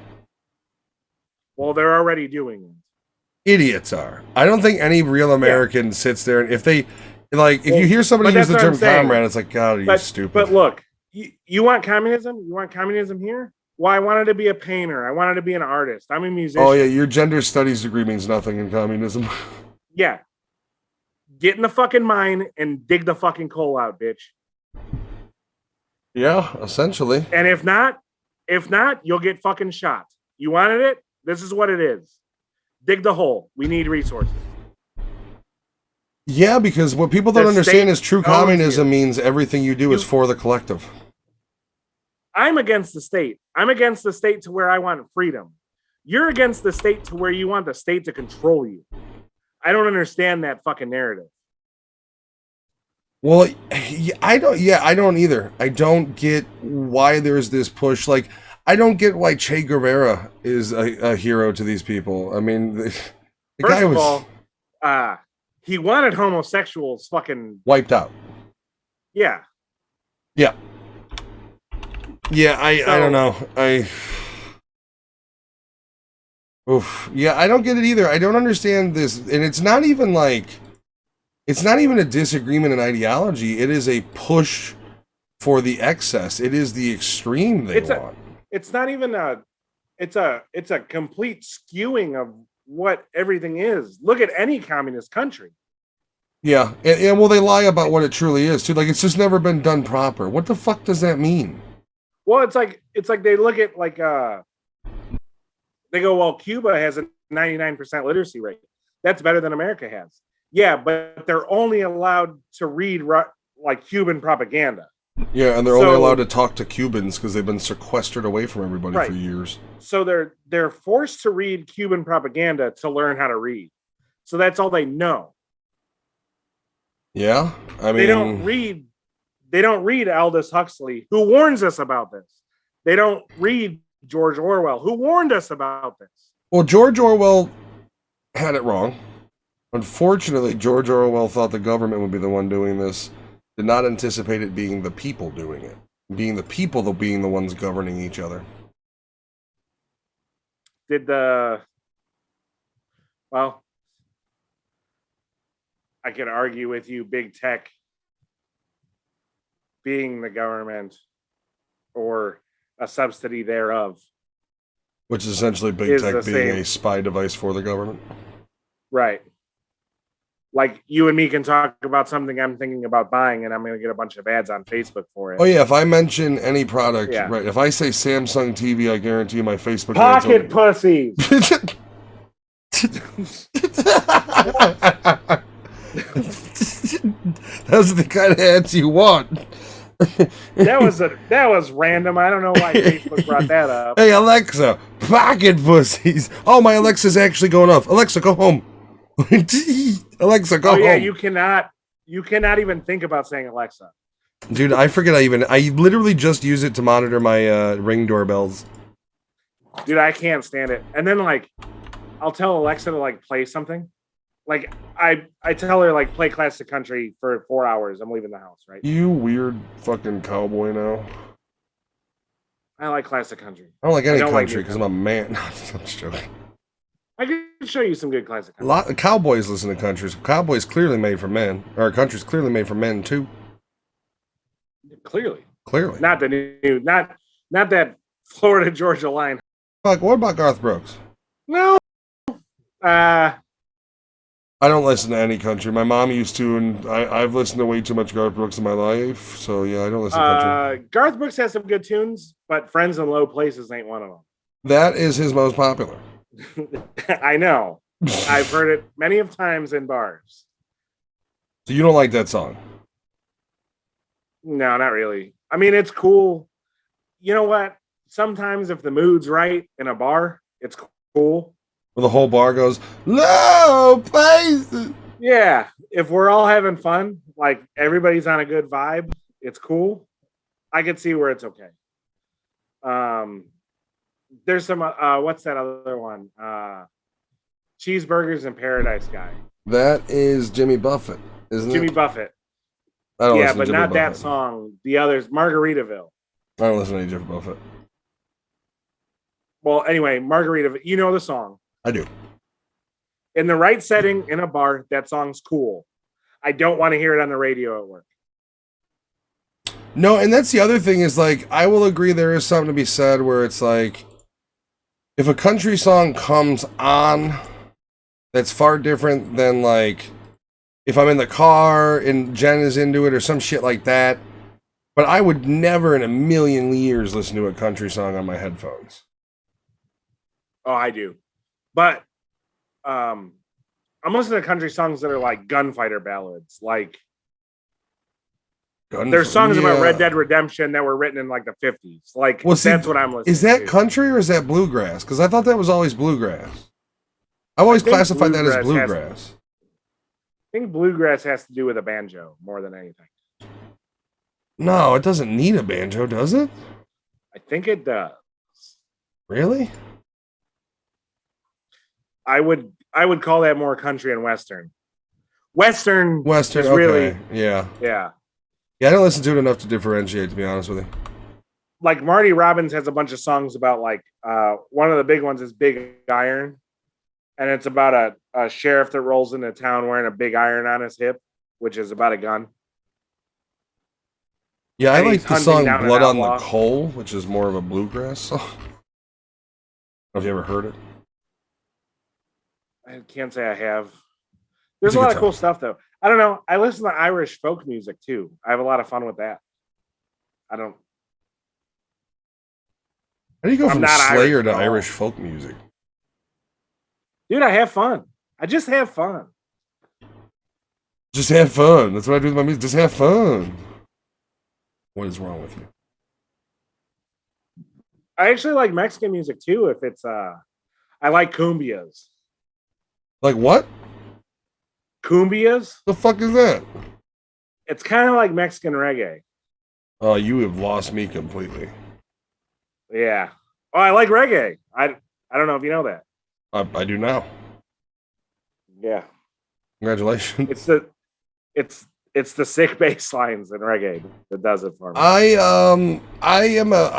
Well, they're already doing it. Idiots are. I don't think any real American sits there and if they if you hear somebody use the term comrade, it's like, God, are you stupid? But look, you want communism? You want communism here? Well, I wanted to be a painter. I wanted to be an artist. I'm a musician. Oh, yeah, your gender studies degree means nothing in communism. Yeah. Get in the fucking mine and dig the fucking coal out, bitch. Yeah, essentially. And if not, you'll get fucking shot. You wanted it? This is what it is. Dig the hole. We need resources. Yeah, because what people don't understand is true communism means everything you do is for the collective. I'm against the state. I'm against the state to where I want freedom. You're against the state to where you want the state to control you. I don't understand that fucking narrative. Well, I don't either. I don't get why there's this push. Like, I don't get why Che Guevara is a hero to these people. I mean, the guy was... First of all, he wanted homosexuals fucking... wiped out. Yeah. Yeah. Yeah, I don't know. Yeah, I don't get it either. I don't understand this. And it's not even a disagreement in ideology. It is a push for the excess. It is the extreme they want. It's not even it's a complete skewing of what everything is. Look at any communist country. Yeah. And well, they lie about what it truly is too. Like, it's just never been done proper. What the fuck does that mean? Well, it's like they look at they go, well, Cuba has a 99% literacy rate. That's better than America has. Yeah, but they're only allowed to read like Cuban propaganda. Yeah, and they're only allowed to talk to Cubans because they've been sequestered away from everybody for years. So they're forced to read Cuban propaganda to learn how to read. So that's all they know. Yeah, I mean, they don't read Aldous Huxley, who warns us about this. They don't read George Orwell, who warned us about this. Well, George Orwell had it wrong. Unfortunately, George Orwell thought the government would be the one doing this. Did not anticipate it being the people doing it. Being the people being the ones governing each other. Well, I could argue with you, big tech being the government or a subsidy thereof. Which is essentially big tech being a spy device for the government. Right. Like, you and me can talk about something I'm thinking about buying, and I'm going to get a bunch of ads on Facebook for it. Oh, yeah, if I mention any product, right, if I say Samsung TV, I guarantee my Facebook... Pocket pussies! Those are the kind of ads you want. That was random. I don't know why Facebook brought that up. Hey, Alexa, pocket pussies. Oh, my Alexa's actually going off. Alexa, go home. Alexa, go home. Yeah, you cannot even think about saying Alexa. Dude, I forget I literally just use it to monitor my Ring doorbells. Dude, I can't stand it. And then I'll tell Alexa to play something. Like, I tell her, play classic country for 4 hours. I'm leaving the house, right? You weird fucking cowboy now. I like classic country. I don't like any country because I'm a man. I'm just joking. I can show you some good classic country. A lot of cowboys listen to countries. Cowboys clearly made for men. Or country's clearly made for men, too. Clearly. Not that Florida Georgia line. Fuck, what about Garth Brooks? No. I don't listen to any country. My mom used to, and I've listened to way too much Garth Brooks in my life. So yeah, I don't listen to country. Garth Brooks has some good tunes, but Friends in Low Places ain't one of them. That is his most popular. I know. I've heard it many of times in bars. So you don't like that song? No, not really. I mean, it's cool. You know what? Sometimes if the mood's right in a bar, it's cool. Where the whole bar goes, low places. Yeah. If we're all having fun, like everybody's on a good vibe, it's cool. I could see where it's okay. There's some, what's that other one? Cheeseburgers in Paradise guy. That is Jimmy Buffett, isn't Jimmy it? Buffett. Yeah, but not that song. The others, Margaritaville. I don't listen to any Jimmy Buffett. Well, anyway, Margaritaville. You know the song. I do. In the right setting, in a bar, that song's cool. I don't want to hear it on the radio at work. No, and that's the other thing is like, I will agree there is something to be said where it's like, if a country song comes on, that's far different than like, if I'm in the car and Jen is into it or some shit like that. But I would never in a million years listen to a country song on my headphones. Oh, I do. But I'm listening to country songs that are like gunfighter ballads. Like there's songs about Red Dead Redemption that were written in like the 50s. Like that's what I'm listening to. Is that country or is that bluegrass? Because I thought that was always bluegrass. I've always classified that as bluegrass. I think bluegrass has to do with a banjo more than anything. No, it doesn't need a banjo, does it? I think it does. Really? I would call that more country and western. Western is okay. Really, yeah. Yeah. Yeah, I don't listen to it enough to differentiate, to be honest with you. Like Marty Robbins has a bunch of songs about like one of the big ones is Big Iron. And it's about a sheriff that rolls into town wearing a big iron on his hip, which is about a gun. Yeah, I like the song Blood on the Coal, which is more of a bluegrass song. Have you ever heard it? I can't say I have. There's a lot of cool stuff, though. I don't know. I listen to Irish folk music, too. I have a lot of fun with that. How do you go from Slayer to Irish folk music? Dude, I have fun. I just have fun. Just have fun. That's what I do with my music. Just have fun. What is wrong with you? I actually like Mexican music too. If it's I like cumbias. Like what? Cumbias? The fuck is that? It's kind of like Mexican reggae. Oh, you have lost me completely. Yeah. Oh, I like reggae. I don't know if you know that. I do now. Yeah. Congratulations. It's the sick bass lines in reggae that does it for me. I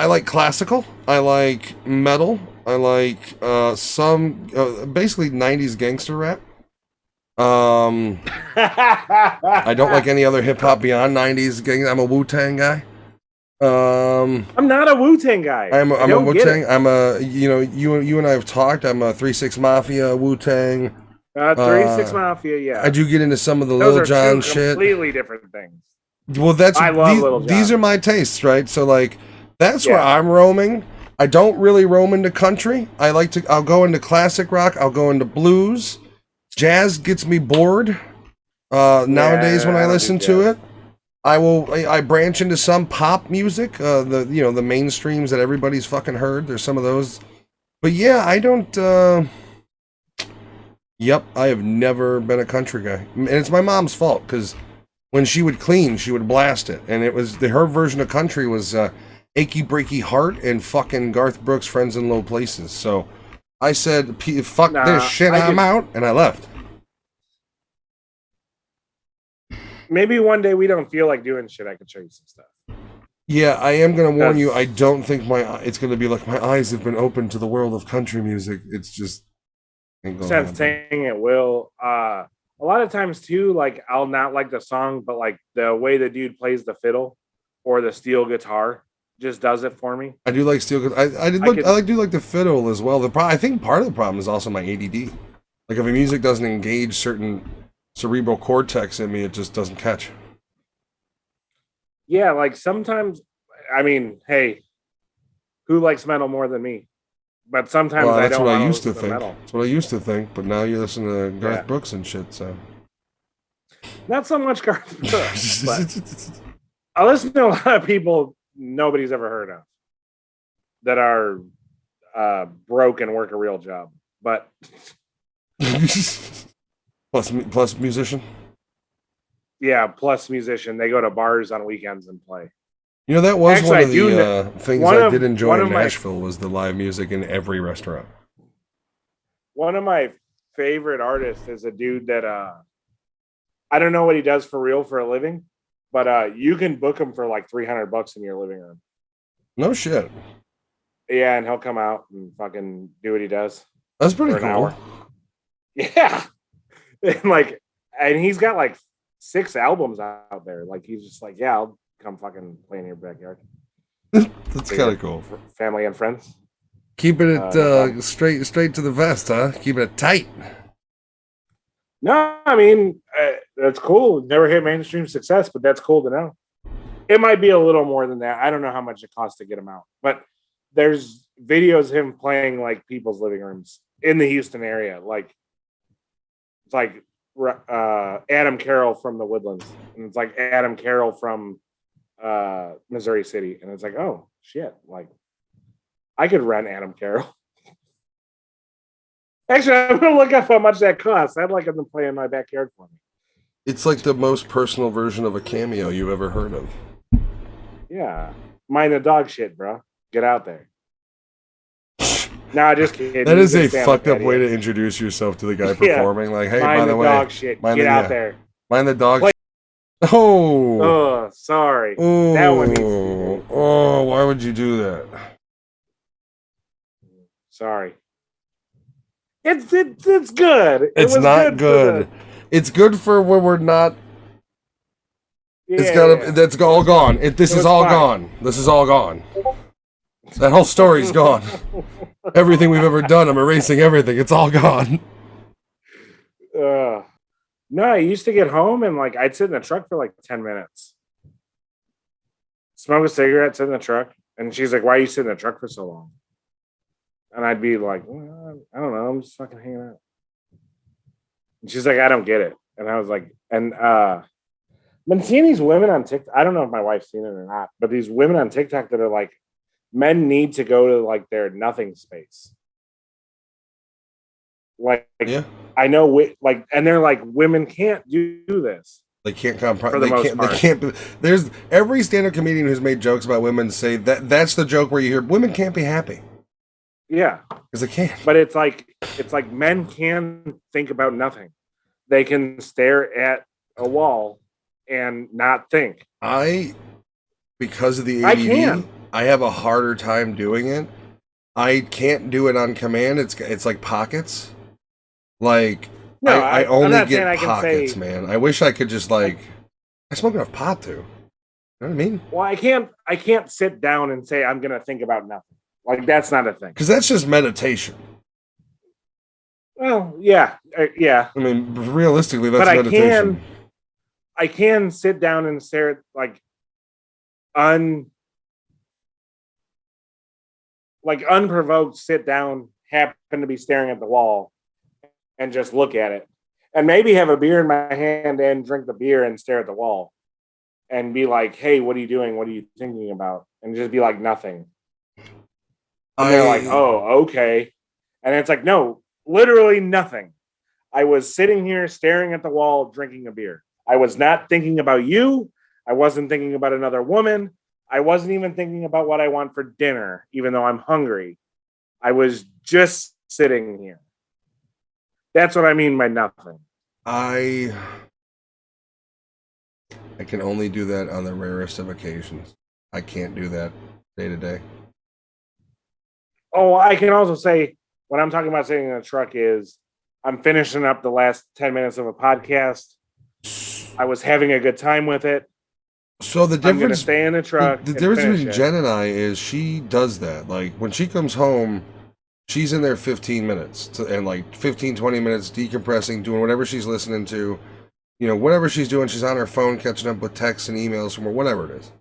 like classical. I like metal. I like some basically 90s gangster rap. I don't like any other hip hop beyond 90s gang. I'm a Wu-Tang guy. I'm not a Wu-Tang guy. I'm a Wu-Tang. I'm a you and I have talked. I'm a 3-6 Mafia, Wu-Tang. 3-6 Mafia, yeah. I do get into some of the Those Lil Jon shit. Completely different things. Well, I love Lil Jon. These are my tastes, right? So like that's where I'm roaming. I don't really roam into country. I'll go into classic rock. I'll go into blues. Jazz gets me bored. Nowadays when I listen to it. I branch into some pop music, the mainstreams that everybody's fucking heard. There's some of those. But yeah, I don't Yep, I have never been a country guy. And it's my mom's fault cuz when she would clean, she would blast it, and it was her version of country was Achy Breaky Heart and fucking Garth Brooks Friends in Low Places. So I said, fuck this shit, I'm out, and I left. Maybe one day we don't feel like doing shit, I could show you some stuff. Yeah, I am going to warn you, I don't think it's going to be like my eyes have been opened to the world of country music. It's just... Sense saying it will. A lot of times, too, like, I'll not like the song, but, like, the way the dude plays the fiddle or the steel guitar just does it for me. I do like steel guitar. I do like the fiddle as well. I think part of the problem is also my ADD. Like if a music doesn't engage certain cerebral cortex in me, it just doesn't catch. Yeah, like sometimes, I mean, hey, who likes metal more than me? But sometimes I don't want to listen to metal. That's what I used to think, but now you listen to Garth Brooks and shit, so. Not so much Garth Brooks, but I listen to a lot of people nobody's ever heard of that are broke and work a real job. But plus musician? Yeah, plus musician. They go to bars on weekends and play. You know, that was actually, one of the things I did enjoy in Nashville was the live music in every restaurant. One of my favorite artists is a dude that I don't know what he does for real for a living, but you can book him for like $300 in your living room. No shit. Yeah, and he'll come out and fucking do what he does. That's pretty cool. Hour. Yeah. And he's got like 6 albums out there. Like he's just like, yeah, I'll come fucking play in your backyard. That's kind of cool. Family and friends. Keeping it straight to the vest, huh? Keeping it tight. No, I mean, that's cool. Never hit mainstream success, but that's cool to know. It might be a little more than that. I don't know how much it costs to get him out, but there's videos of him playing like people's living rooms in the Houston area. Like it's like Adam Carroll from the Woodlands, and it's like Adam Carroll from Missouri City, and it's like, oh shit, like I could rent Adam Carroll. Actually, I'm gonna look up how much that costs. I'd like him to play in my backyard for me. It's like the most personal version of a cameo you've ever heard of. Yeah, mind the dog shit, bro. Get out there. Nah, just kidding. That is a fucked up way to introduce yourself to the guy performing. Like, hey, by the way, dog shit. Get out there. Mind the dog. Oh, sorry. Ooh. That one needs to be. Oh, why would you do that? Sorry. It's good. It's not good. It's good for when we're not. Yeah, that's all gone. This is all gone. This is all gone. That whole story's gone. Everything we've ever done, I'm erasing everything. It's all gone. No, I used to get home and like I'd sit in the truck for like 10 minutes. Smoke a cigarette, sit in the truck. And she's like, why are you sitting in the truck for so long? And I'd be like, well, I don't know. I'm just fucking hanging out. And she's like, I don't get it. And I was like, and I've been seeing these women on TikTok. I don't know if my wife's seen it or not, but these women on TikTok that are like, men need to go to like their nothing space. Like, yeah. I know, like, and they're like, women can't do this. They can't They can't. There's every stand-up comedian who's made jokes about women say that's the joke where you hear women can't be happy. Yeah, because they can't. But it's like men can think about nothing. They can stare at a wall and not think. Because of the ADD, I have a harder time doing it. I can't do it on command. It's like pockets. Like no, I only get pockets, man. I wish I could just like I smoke enough pot to. You know what I mean? Well, I can't sit down and say I'm gonna think about nothing. Like that's not a thing. Because that's just meditation. Well, yeah, yeah. I mean, realistically, that's meditation. I can sit down and stare at like unprovoked, sit down, happen to be staring at the wall and just look at it. And maybe have a beer in my hand and drink the beer and stare at the wall and be like, hey, what are you doing? What are you thinking about? And just be like, nothing. And they're like, oh, okay. And it's like, no, literally nothing. I was sitting here staring at the wall, drinking a beer. I was not thinking about you. I wasn't thinking about another woman. I wasn't even thinking about what I want for dinner, even though I'm hungry. I was just sitting here. That's what I mean by nothing. I can only do that on the rarest of occasions. I can't do that day to day. Oh, I can also say when I'm talking about sitting in a truck is I'm finishing up the last 10 minutes of a podcast. I was having a good time with it. So the difference, I'm gonna stay in the truck. The difference between Jen and I is she does that. Like when she comes home, she's in there 15 minutes and like 15, 20 minutes decompressing, doing whatever she's listening to, whatever she's doing. She's on her phone catching up with texts and emails from her, whatever it is.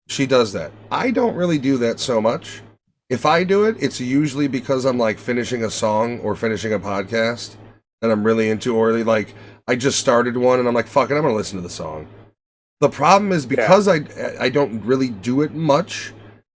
She does that. I don't really do that so much. If I do it, it's usually because I'm like finishing a song or finishing a podcast that I'm really into, or like I just started one and I'm like, fuck it, I'm gonna listen to the song. The problem is because I don't really do it much,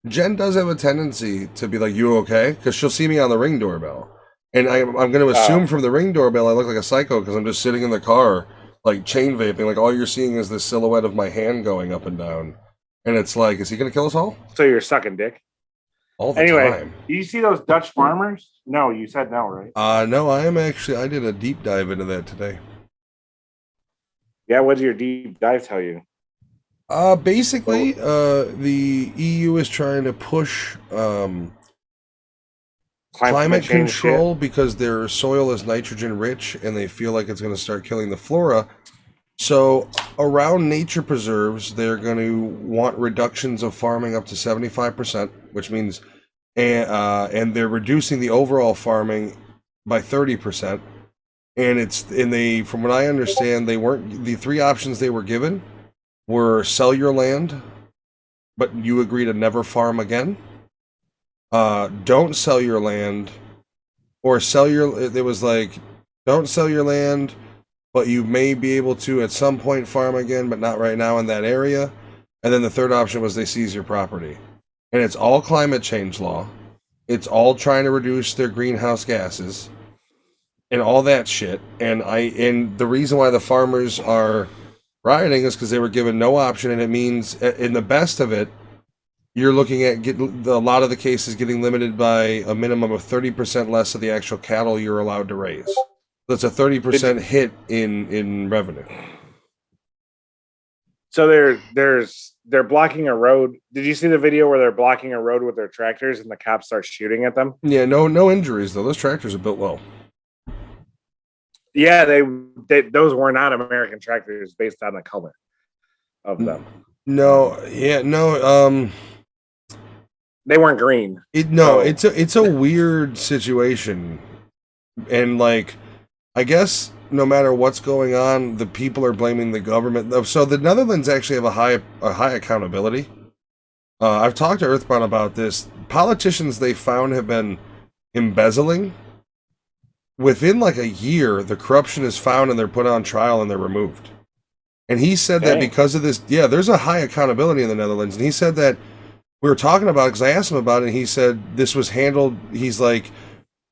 Jen does have a tendency to be like, you okay? Because she'll see me on the Ring doorbell. And I'm going to assume from the Ring doorbell I look like a psycho because I'm just sitting in the car, like chain vaping. Like all you're seeing is the silhouette of my hand going up and down. And it's like, is he going to kill us all? So you're sucking dick? All the time. Do you see those Dutch farmers? No, you said no, right? No, I did a deep dive into that today. Yeah, what did your deep dive tell you? Basically, the EU is trying to push climate control because their soil is nitrogen rich and they feel like it's going to start killing the flora. So around nature preserves, they're going to want reductions of farming up to 75%, which means, and they're reducing the overall farming by 30%. And from what I understand, the three options they were given were sell your land, but you agree to never farm again. Don't sell your land, or don't sell your land, but you may be able to at some point farm again, but not right now in that area. And then the third option was they seize your property. And it's all climate change law. It's all trying to reduce their greenhouse gases and all that shit. And the reason why the farmers are rioting is because they were given no option, and it means in the best of it, you're looking at a lot of the cases getting limited by a minimum of 30% less of the actual cattle you're allowed to raise. That's a 30% hit in revenue. So they're blocking a road. Did you see the video where they're blocking a road with their tractors and the cops start shooting at them? Yeah, no injuries though. Those tractors are built well. Yeah, those were not American tractors based on the color of them. They weren't green. It's a weird situation, and like, I guess no matter what's going on, the people are blaming the government. So the Netherlands actually have a high accountability. I've talked to Earthbound about this. Politicians they found have been embezzling. Within like a year, the corruption is found and they're put on trial and they're removed. And he said that because of this, there's a high accountability in the Netherlands. And he said that we were talking about it because I asked him about it. And he said this was handled. He's like,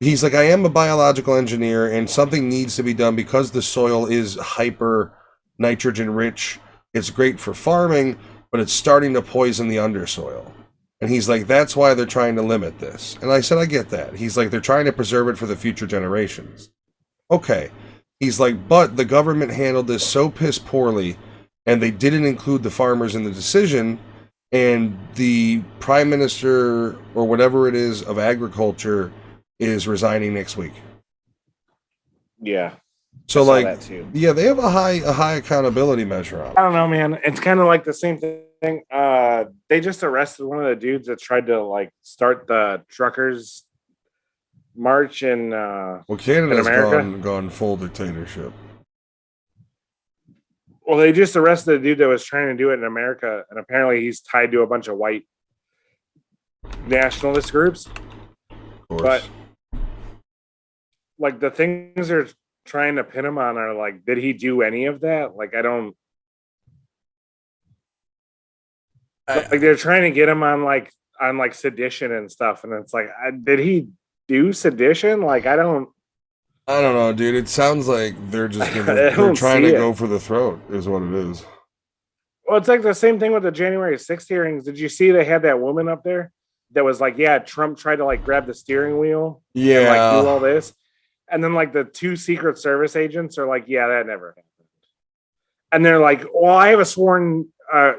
I am a biological engineer and something needs to be done because the soil is hyper nitrogen rich. It's great for farming, but it's starting to poison the undersoil. And he's like, that's why they're trying to limit this. And I said, I get that. He's like, they're trying to preserve it for the future generations. Okay. He's like, but the government handled this so piss poorly, and they didn't include the farmers in the decision, and the prime minister, or whatever it is, of agriculture is resigning next week. Yeah. So like, they have a high accountability measure on it. I don't know, man. It's kind of like the same thing. They just arrested one of the dudes that tried to like start the truckers march in Canada's gone full dictatorship. Well, they just arrested a dude that was trying to do it in America, and apparently he's tied to a bunch of white nationalist groups. But like the things they're trying to pin him on are like, did he do any of that? Like, like they're trying to get him on sedition and stuff, and it's like, did he do sedition? Like, I don't know, dude. It sounds like they're just they're trying to go for the throat, is what it is. Well, it's like the same thing with the January 6th hearings. Did you see they had that woman up there that was like, yeah, Trump tried to like grab the steering wheel, and like do all this, and then like the two Secret Service agents are like, yeah, that never happened, and they're like, well, I have a sworn.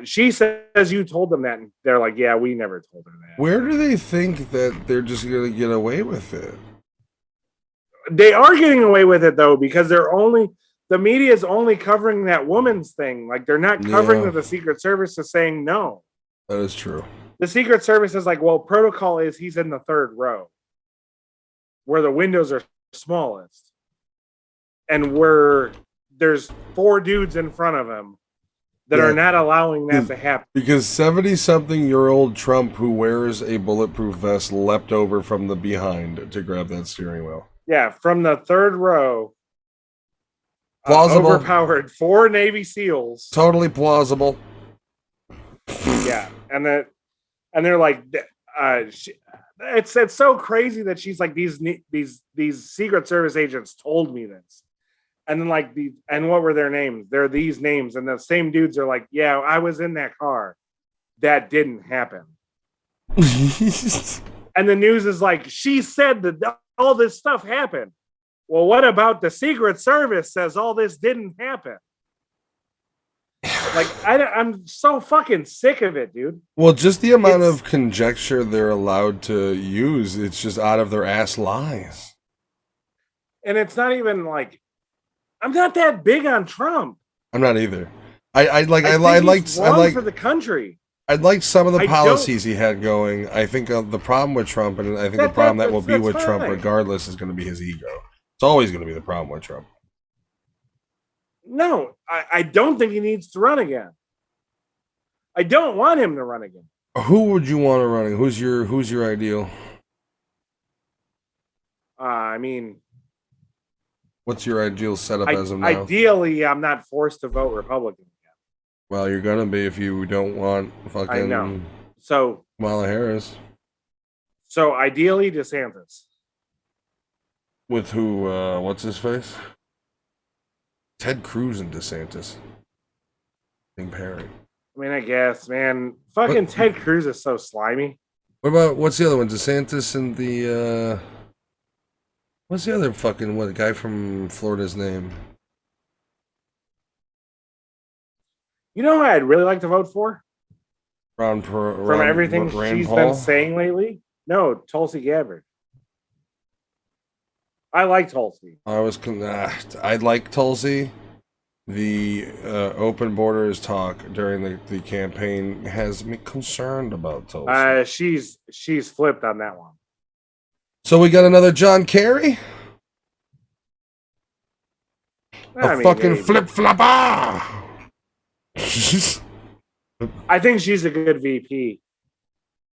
She says you told them that, and they're like, yeah, we never told her that. Where do they think that they're just gonna get away with it? They are getting away with it though, because the media is only covering that woman's thing. Like, they're not covering that the Secret Service is saying no. That is true. The Secret Service is like, well, protocol is he's in the third row. where the windows are smallest, and where there's 4 dudes in front of him that are not allowing that to happen. Because 70-something-year-old Trump who wears a bulletproof vest leapt over from the behind to grab that steering wheel. Yeah, from the 3rd row. Plausible. Overpowered 4 Navy SEALs. Totally plausible. Yeah, and they're like, it's so crazy that she's like, these Secret Service agents told me this. And then and what were their names? They're these names, and the same dudes are like, yeah, I was in that car. That didn't happen. And the news is like, she said that all this stuff happened. Well, what about the Secret Service says all this didn't happen? Like, I'm so fucking sick of it, dude. Well, just the amount of conjecture they're allowed to use, it's just out of their ass lies. And it's not even like, I'm not that big on Trump. I'm not either. I like for the country. I like some of the policies he had going. I think the problem with Trump, and I think the problem that will be with Trump regardless, is going to be his ego. It's always going to be the problem with Trump. No, I don't think he needs to run again. I don't want him to run again. Who would you want to run? Who's your ideal? I mean, what's your ideal setup as of now? Ideally, I'm not forced to vote Republican again. Well, you're gonna be if you don't want fucking. I know. So Kamala Harris. So ideally, DeSantis. With who? What's his face? Ted Cruz and DeSantis. Pairing. I mean, I guess, man. Fucking Ted Cruz is so slimy. What about what's the other one? DeSantis and the what's the other fucking what guy from Florida's name? You know who I'd really like to vote for? From everything she's been saying lately? No, Tulsi Gabbard. I like Tulsi. I like Tulsi. The open borders talk during the campaign has me concerned about Tulsi. She's flipped on that one. So we got another John Kerry? Fucking flip-flopper! I think she's a good VP.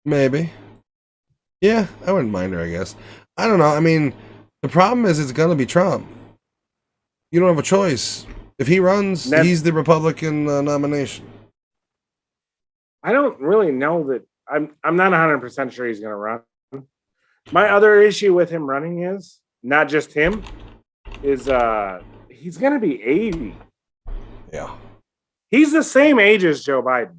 Maybe. Yeah, I wouldn't mind her, I guess. I don't know. I mean, the problem is it's going to be Trump. You don't have a choice. If he runs, he's the Republican nomination. I don't really know that. I'm not 100% sure he's going to run. My other issue with him running is, not just him, is he's going to be 80. Yeah. He's the same age as Joe Biden.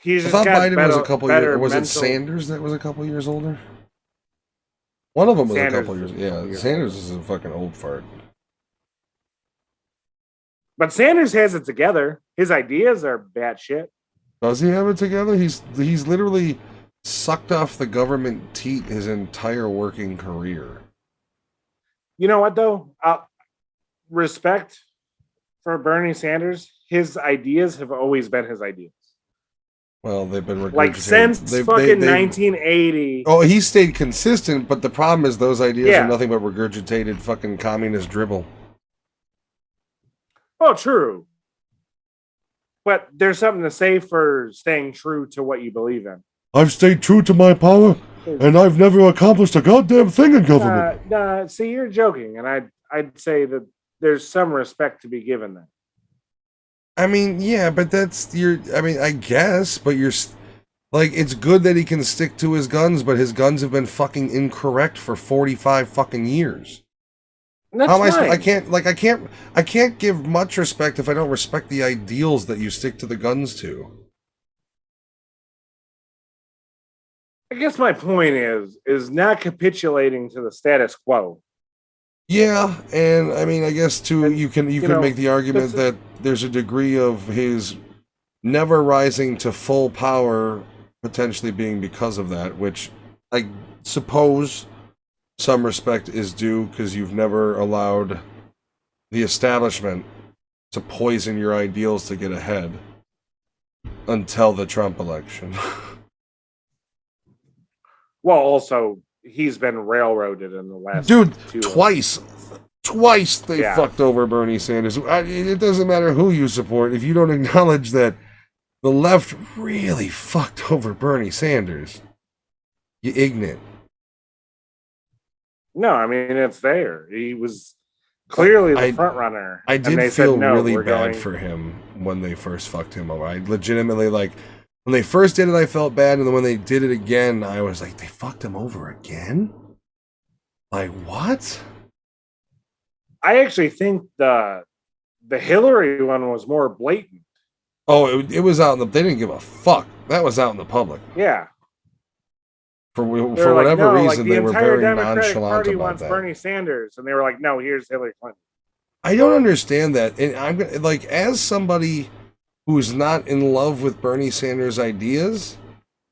I thought Biden was a couple years. Was it Sanders that was a couple years older? One of them was a couple years. Yeah, Sanders is a fucking old fart. But Sanders has it together. His ideas are batshit. Does he have it together? He's literally sucked off the government teat his entire working career. You know what though? Respect for Bernie Sanders. His ideas have always been his ideas. Well, they've been like since fucking 1980. Oh, he stayed consistent, but the problem is those ideas are nothing but regurgitated fucking communist dribble. Oh, true. But there's something to say for staying true to what you believe in. I've stayed true to my power, and I've never accomplished a goddamn thing in government. See, you're joking, and I'd say that there's some respect to be given that. I mean, yeah, but I guess, but like, it's good that he can stick to his guns, but his guns have been fucking incorrect for 45 fucking years. That's fine. I can't give much respect if I don't respect the ideals that you stick to the guns to. I guess my point is not capitulating to the status quo. Yeah, and I mean, I guess too, you can make the argument that there's a degree of his never rising to full power potentially being because of that, which I suppose some respect is due because you've never allowed the establishment to poison your ideals to get ahead until the Trump election. Well, also, he's been railroaded in the last twice they fucked over Bernie Sanders. It doesn't matter who you support if you don't acknowledge that the left really fucked over Bernie Sanders. You ignorant. No, I mean, it's there. He was clearly the front runner. I did feel really bad for him when they first fucked him over. I legitimately, like, when they first did it, I felt bad, and then when they did it again, I was like, they fucked him over again? Like, what? I actually think the Hillary one was more blatant. Oh, it was out in the... They didn't give a fuck. That was out in the public. Yeah. For whatever reason, they were very nonchalant Party about wants that. Bernie Sanders, and they were like, no, here's Hillary Clinton. I don't understand that. And I'm like, as somebody who's not in love with Bernie Sanders' ideas,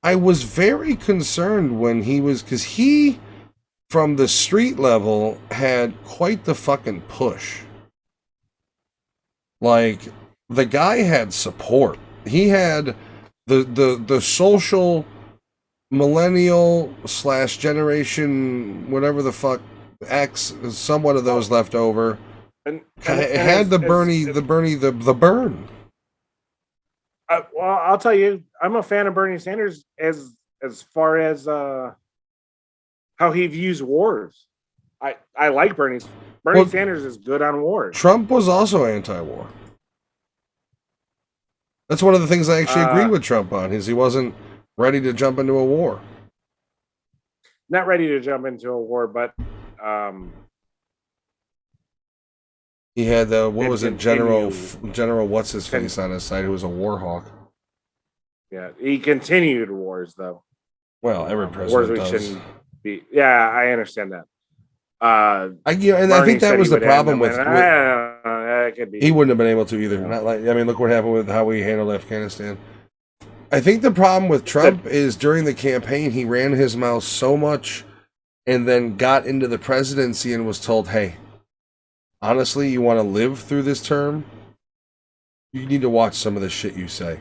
I was very concerned when he was... Because he, from the street level, had quite the fucking push. Like, the guy had support. He had the social... millennial / generation, whatever the fuck, X, somewhat of those left over, and had the burn. Well, I'll tell you, I'm a fan of Bernie Sanders as far as how he views wars. I like Bernie Sanders is good on wars. Trump was also anti-war. That's one of the things I actually agreed with Trump on, is he wasn't ready to jump into a war. Not ready to jump into a war, but he had General what's his face on his side, who was a war hawk. Yeah, he continued wars though. Well, every president wars does. Shouldn't be. Yeah, I understand that. I think that was the problem with he wouldn't have been able to either. Not like, I mean, look what happened with how we handled Afghanistan. I think the problem with Trump is during the campaign, he ran his mouth so much and then got into the presidency and was told, hey, honestly, you want to live through this term? You need to watch some of the shit you say.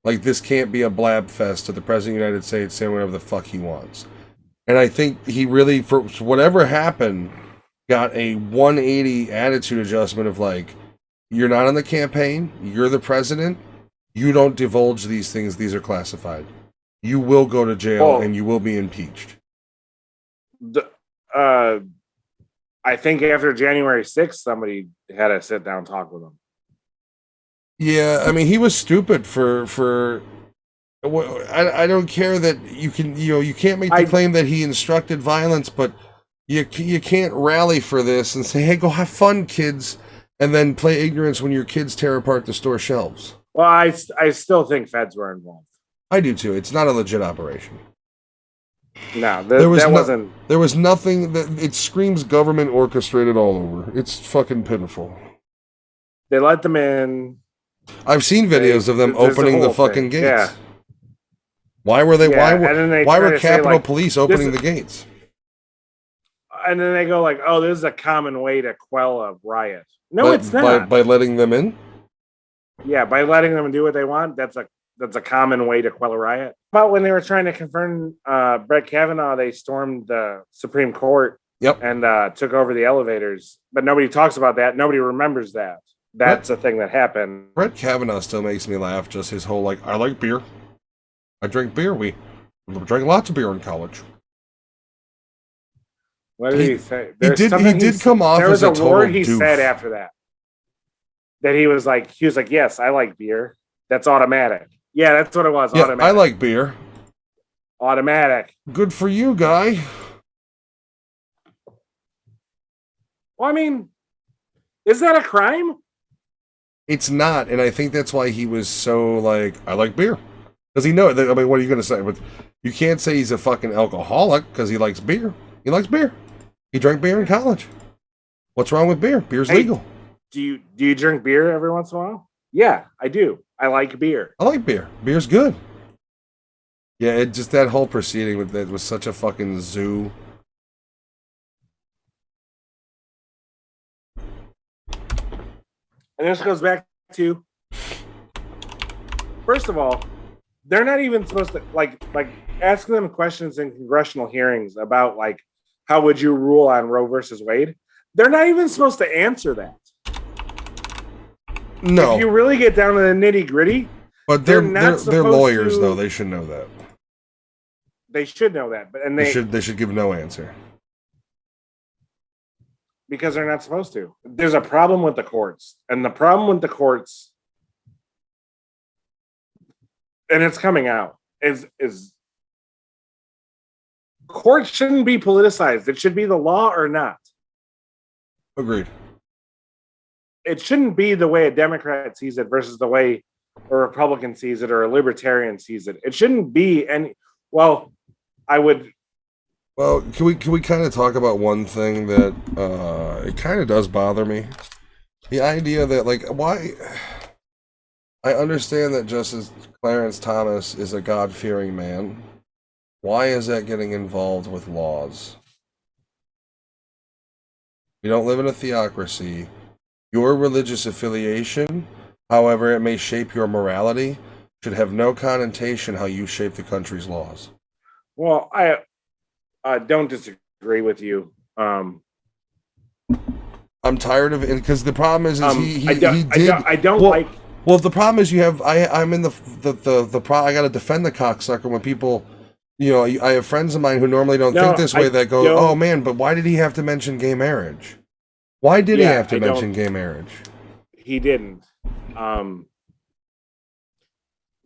Like, this can't be a blab fest to the president of the United States saying whatever the fuck he wants. And I think he really, for whatever happened, got a 180 attitude adjustment of like, you're not on the campaign, you're the president. You don't divulge these things. These are classified. You will go to jail and you will be impeached. I think after January 6th, somebody had a sit down talk with him. Yeah, I mean, he was stupid for. I don't care that you can't make the claim that he instructed violence, but you can't rally for this and say, hey, go have fun, kids, and then play ignorance when your kids tear apart the store shelves. Well, I still think feds were involved. I do too. It's not a legit operation. No, there was nothing that it screams government orchestrated all over. It's fucking pitiful. They let them in. I've seen videos of them opening the fucking gates. Yeah. Why were they? Yeah, why were Capitol Police opening the gates? And then they go like, "Oh, this is a common way to quell a riot." No, it's not. By letting them in. Yeah, by letting them do what they want, that's a common way to quell a riot. But when they were trying to confirm Brett Kavanaugh, they stormed the Supreme Court and took over the elevators. But nobody talks about that. Nobody remembers that. That's a thing that happened. Brett Kavanaugh still makes me laugh. Just his whole I like beer. I drink beer. We drank lots of beer in college. What did he say? He did come off as a total doof. There was a word he said after that. That he was like, yes, I like beer. That's automatic. Yeah, that's what it was. Yeah, automatic. I like beer. Automatic. Good for you, guy. Well, I mean, is that a crime? It's not, and I think that's why he was so like, I like beer. Because he knows. I mean, what are you going to say? But you can't say he's a fucking alcoholic because he likes beer. He likes beer. He drank beer in college. What's wrong with beer? Beer's legal. Do you drink beer every once in a while? Yeah, I do. I like beer. I like beer. Beer's good. Yeah, it just that whole proceeding with that was such a fucking zoo. And this goes back to, first of all, they're not even supposed to like asking them questions in congressional hearings about like, how would you rule on Roe versus Wade? They're not even supposed to answer that. No. If you really get down to the nitty gritty, but they're lawyers though. They should know that. They should know that, but they should give no answer because they're not supposed to. There's a problem with the courts, and the problem with the courts, and it's coming out, is courts shouldn't be politicized. It should be the law or not. Agreed. It shouldn't be the way a Democrat sees it versus the way a Republican sees it or a Libertarian sees it. It shouldn't be any. Well, I would. Well, can we kind of talk about one thing that it kind of does bother me? The idea that like why. I understand that Justice Clarence Thomas is a God-fearing man. Why is that getting involved with laws? You don't live in a theocracy. Your religious affiliation, however it may shape your morality, should have no connotation how you shape the country's laws. Well, I don't disagree with you. I'm tired of it because the problem is he did. I don't like. Well, the problem is you have. I'm in the I got to defend the cocksucker when people. You know, I have friends of mine who normally don't think this way that go, oh man, but why did he have to mention gay marriage? Why did he have to mention gay marriage? He didn't.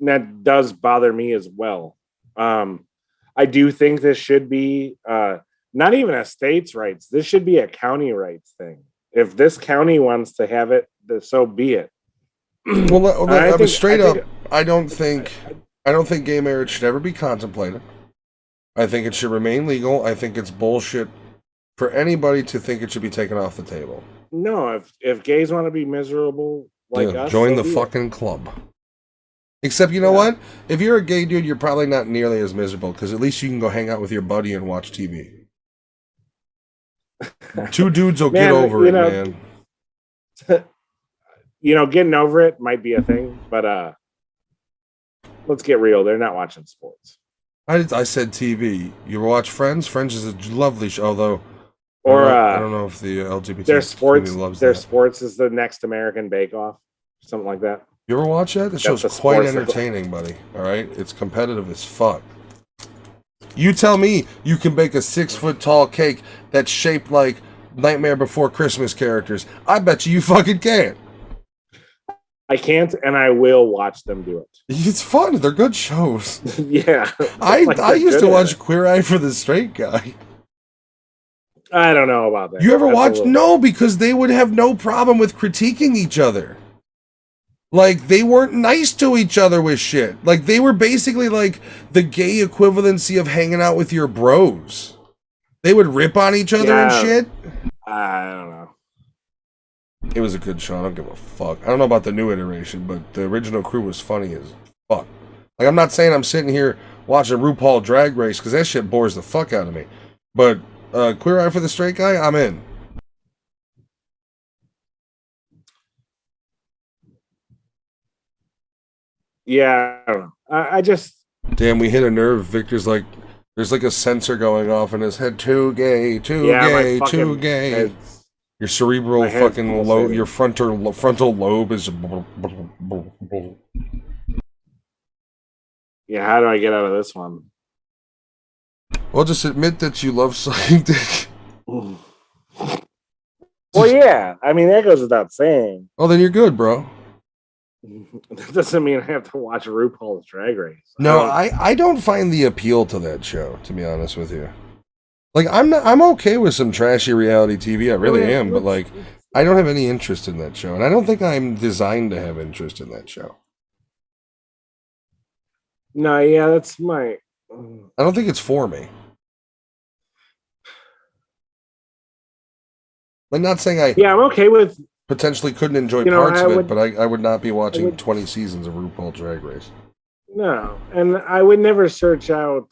That does bother me as well. I do think this should be not even a state's rights. This should be a county rights thing. If this county wants to have it, so be it. Well, I don't think gay marriage should ever be contemplated. I think it should remain legal. I think it's bullshit for anybody to think it should be taken off the table. No, if gays want to be miserable like us, join the fucking club. Except, you know what? If you're a gay dude, you're probably not nearly as miserable because at least you can go hang out with your buddy and watch TV. Two dudes will get over it, man. You know, getting over it might be a thing, but let's get real. They're not watching sports. I said TV. You ever watch Friends? Friends is a lovely show, although I don't know if the LGBT community loves that. Sports is the next American Bake Off, something like that. You ever watch that? The show's quite entertaining, buddy. All right? It's competitive as fuck. You tell me you can bake a 6-foot-tall cake that's shaped like Nightmare Before Christmas characters. I bet you fucking can't. I can't, and I will watch them do it. It's fun. They're good shows. Yeah. I used to watch Queer Eye for the Straight Guy. I don't know about that. You ever watch? No, because they would have no problem with critiquing each other. Like, they weren't nice to each other with shit. Like, they were basically like the gay equivalency of hanging out with your bros. They would rip on each other and shit. I don't know. It was a good show. I don't give a fuck. I don't know about the new iteration, but the original crew was funny as fuck. Like, I'm not saying I'm sitting here watching RuPaul Drag Race, because that shit bores the fuck out of me. But Queer Eye for the Straight Guy, I'm in. Yeah, I don't know. I just... Damn, we hit a nerve. Victor's like, there's like a sensor going off in his head. Too gay, too gay. Head's... Your cerebral fucking lobe, your frontal lobe is. Yeah, how do I get out of this one? Well, just admit that you love sucking dick. Well, yeah. I mean, that goes without saying. Oh, then you're good, bro. That doesn't mean I have to watch RuPaul's Drag Race. No, I don't find the appeal to that show, to be honest with you. Like, I'm okay with some trashy reality TV, I really am, but like, I don't have any interest in that show, and I don't think I'm designed to have interest in that show. No, yeah, that's my... I don't think it's for me. I'm not saying I'm okay with... Potentially couldn't enjoy parts of it, but I would not be watching 20 seasons of RuPaul Drag Race. No, and I would never search out...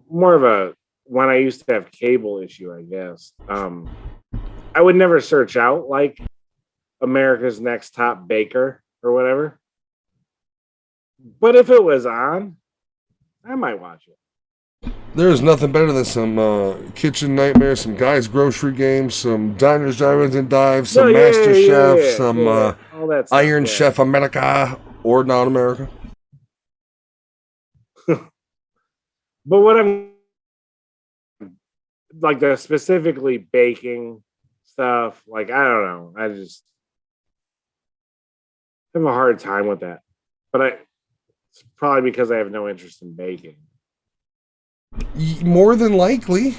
more of a when I used to have cable issue, I guess. I would never search out like America's Next Top Baker or whatever. But if it was on, I might watch it. There's nothing better than some Kitchen Nightmares, some Guys Grocery Games, some Diners, Drive-Ins, and Dives, some Master Chef, some all that stuff, Iron Chef America or Not America. But what I'm like the specifically baking stuff, like I don't know. I just have a hard time with that. But it's probably because I have no interest in baking. More than likely.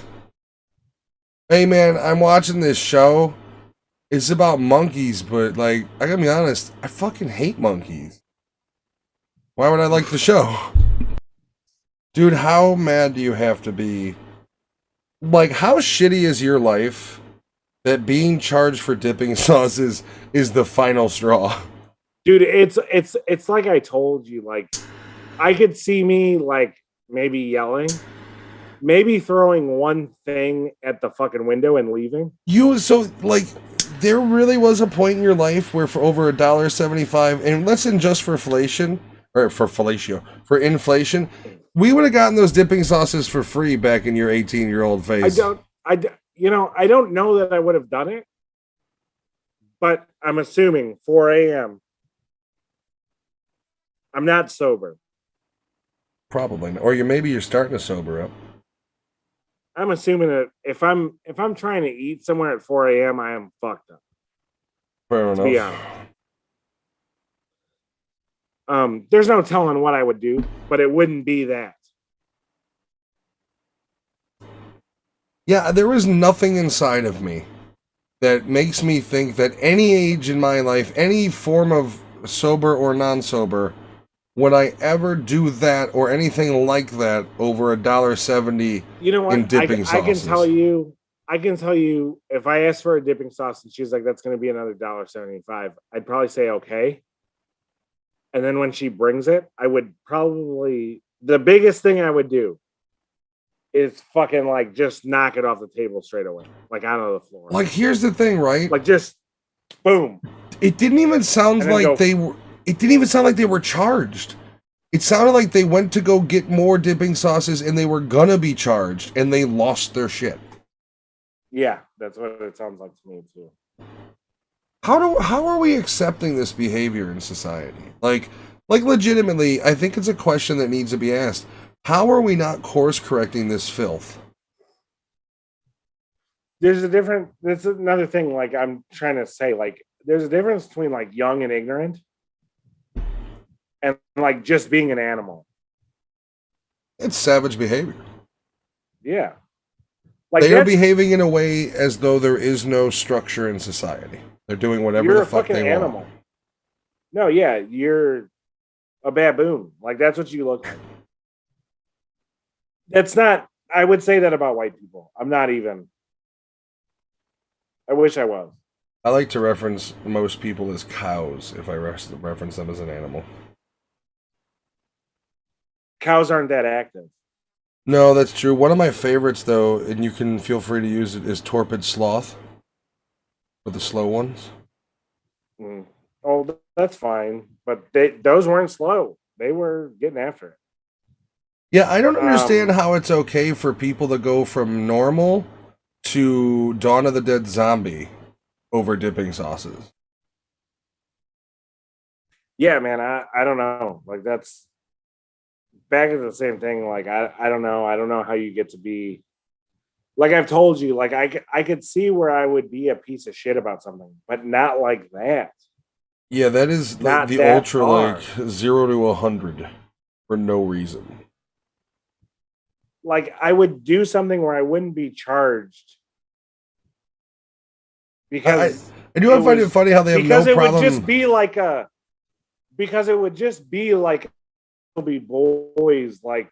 Hey man, I'm watching this show. It's about monkeys, but like I gotta be honest, I fucking hate monkeys. Why would I like the show? Dude, how mad do you have to be? Like, how shitty is your life that being charged for dipping sauces is the final straw? Dude, it's like I told you, like I could see me like maybe yelling, maybe throwing one thing at the fucking window and leaving. There really was a point in your life where for over $1.75, and listen, just for inflation, for inflation, we would have gotten those dipping sauces for free back in your 18-year-old phase. I don't know that I would have done it, but I'm assuming 4 a.m. I'm not sober. Probably, or maybe you're starting to sober up. I'm assuming that if I'm trying to eat somewhere at 4 a.m., I am fucked up. Fair enough. To be honest. There's no telling what I would do, but it wouldn't be that. Yeah, there is nothing inside of me that makes me think that any age in my life, any form of sober or non-sober, would I ever do that or anything like that over $1.70 in dipping sauces? I can tell you if I asked for a dipping sauce and she's like, that's going to be another $1.75, I'd probably say okay. And then when she brings it, I would probably, the biggest thing I would do is fucking like just knock it off the table straight away, like onto the floor. Like, here's the thing, right? Like just boom. It didn't even sound like they were. It didn't even sound like they were charged. It sounded like they went to go get more dipping sauces and they were gonna be charged and they lost their shit. Yeah, that's what it sounds like to me too. How are we accepting this behavior in society? Like legitimately, I think it's a question that needs to be asked. How are we not course correcting this filth? That's another thing, like I'm trying to say, like there's a difference between like young and ignorant and like just being an animal. It's savage behavior. Yeah. Like they are behaving in a way as though there is no structure in society. They're doing whatever the fuck they want. No, yeah, you're a baboon. Like that's what you look like. That's not, I would say that about white people. I'm not even. I wish I was. I like to reference most people as cows if I reference them as an animal. Cows aren't that active. No, that's true. One of my favorites, though, and you can feel free to use it, is torpid sloth. For the slow ones. Oh, that's fine. But those weren't slow. They were getting after it. Yeah, I don't understand how it's okay for people to go from normal to Dawn of the Dead zombie over dipping sauces. Yeah, man, I don't know. Like that's back to the same thing. Like I don't know. I don't know how you get to be. Like I've told you, like I could see where I would be a piece of shit about something, but not like that. Yeah, that is like the ultra far. Like 0 to 100 for no reason. Like I would do something where I wouldn't be charged because I do find it funny how they have no problem. Because it would just be like be boys like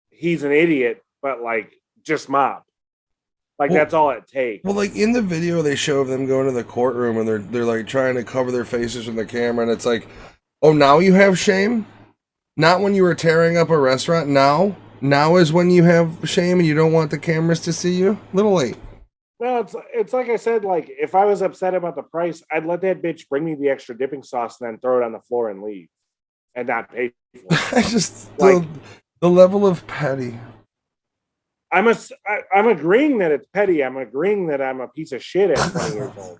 he's an idiot, but like just mob. Like that's all it takes. Well, like in the video they show of them going to the courtroom and they're like trying to cover their faces from the camera, and it's like, oh, now you have shame? Not when you were tearing up a restaurant. Now is when you have shame and you don't want the cameras to see you? Little late. No, it's like I said, like if I was upset about the price, I'd let that bitch bring me the extra dipping sauce and then throw it on the floor and leave. and not pay for it. I just the level of petty. I'm agreeing that it's petty. I'm agreeing that I'm a piece of shit at 20 years old.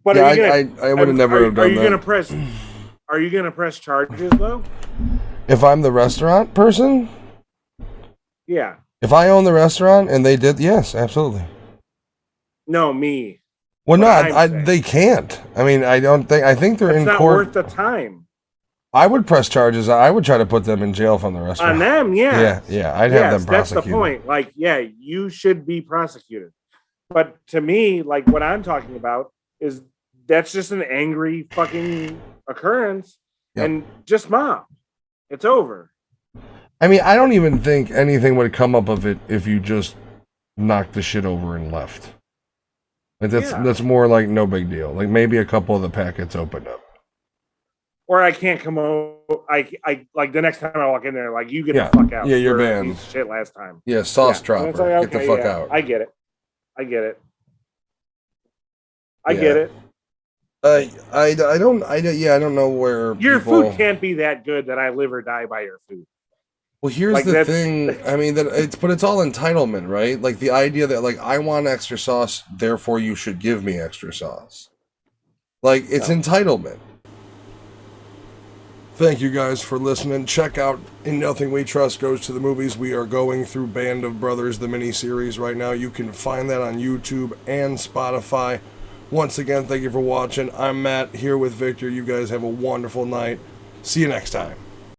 But yeah, I would have never have done that. Are you gonna press charges though? If I'm the restaurant person? Yeah. If I own the restaurant and they did, yes, absolutely. No, me. Well, no, they can't. I mean, I think they're in court. It's not worth the time. I would press charges. I would try to put them in jail from the restaurant. On them, yeah. Yeah, I'd have them prosecuted. That's the point. Like, yeah, you should be prosecuted. But to me, like, what I'm talking about is that's just an angry fucking occurrence, and just mop. It's over. I mean, I don't even think anything would come up of it if you just knocked the shit over and left. Like that's more like no big deal. Like maybe a couple of the packets opened up. Or I can't come over. I like the next time I walk in there, like you get the fuck out. Yeah, you're banned. Shit last time. Yeah, sauce dropper. Like, okay, get the fuck out. I get it. I get it. I don't know where your food can't be that good that I live or die by your food. Well, here's like the thing. I mean, but it's all entitlement, right? Like the idea that like I want extra sauce, therefore you should give me extra sauce. Like it's entitlement. Thank you guys for listening. Check out In Nothing We Trust Goes to the Movies. We are going through Band of Brothers, the miniseries right now. You can find that on YouTube and Spotify. Once again, thank you for watching. I'm Matt here with Victor. You guys have a wonderful night. See you next time.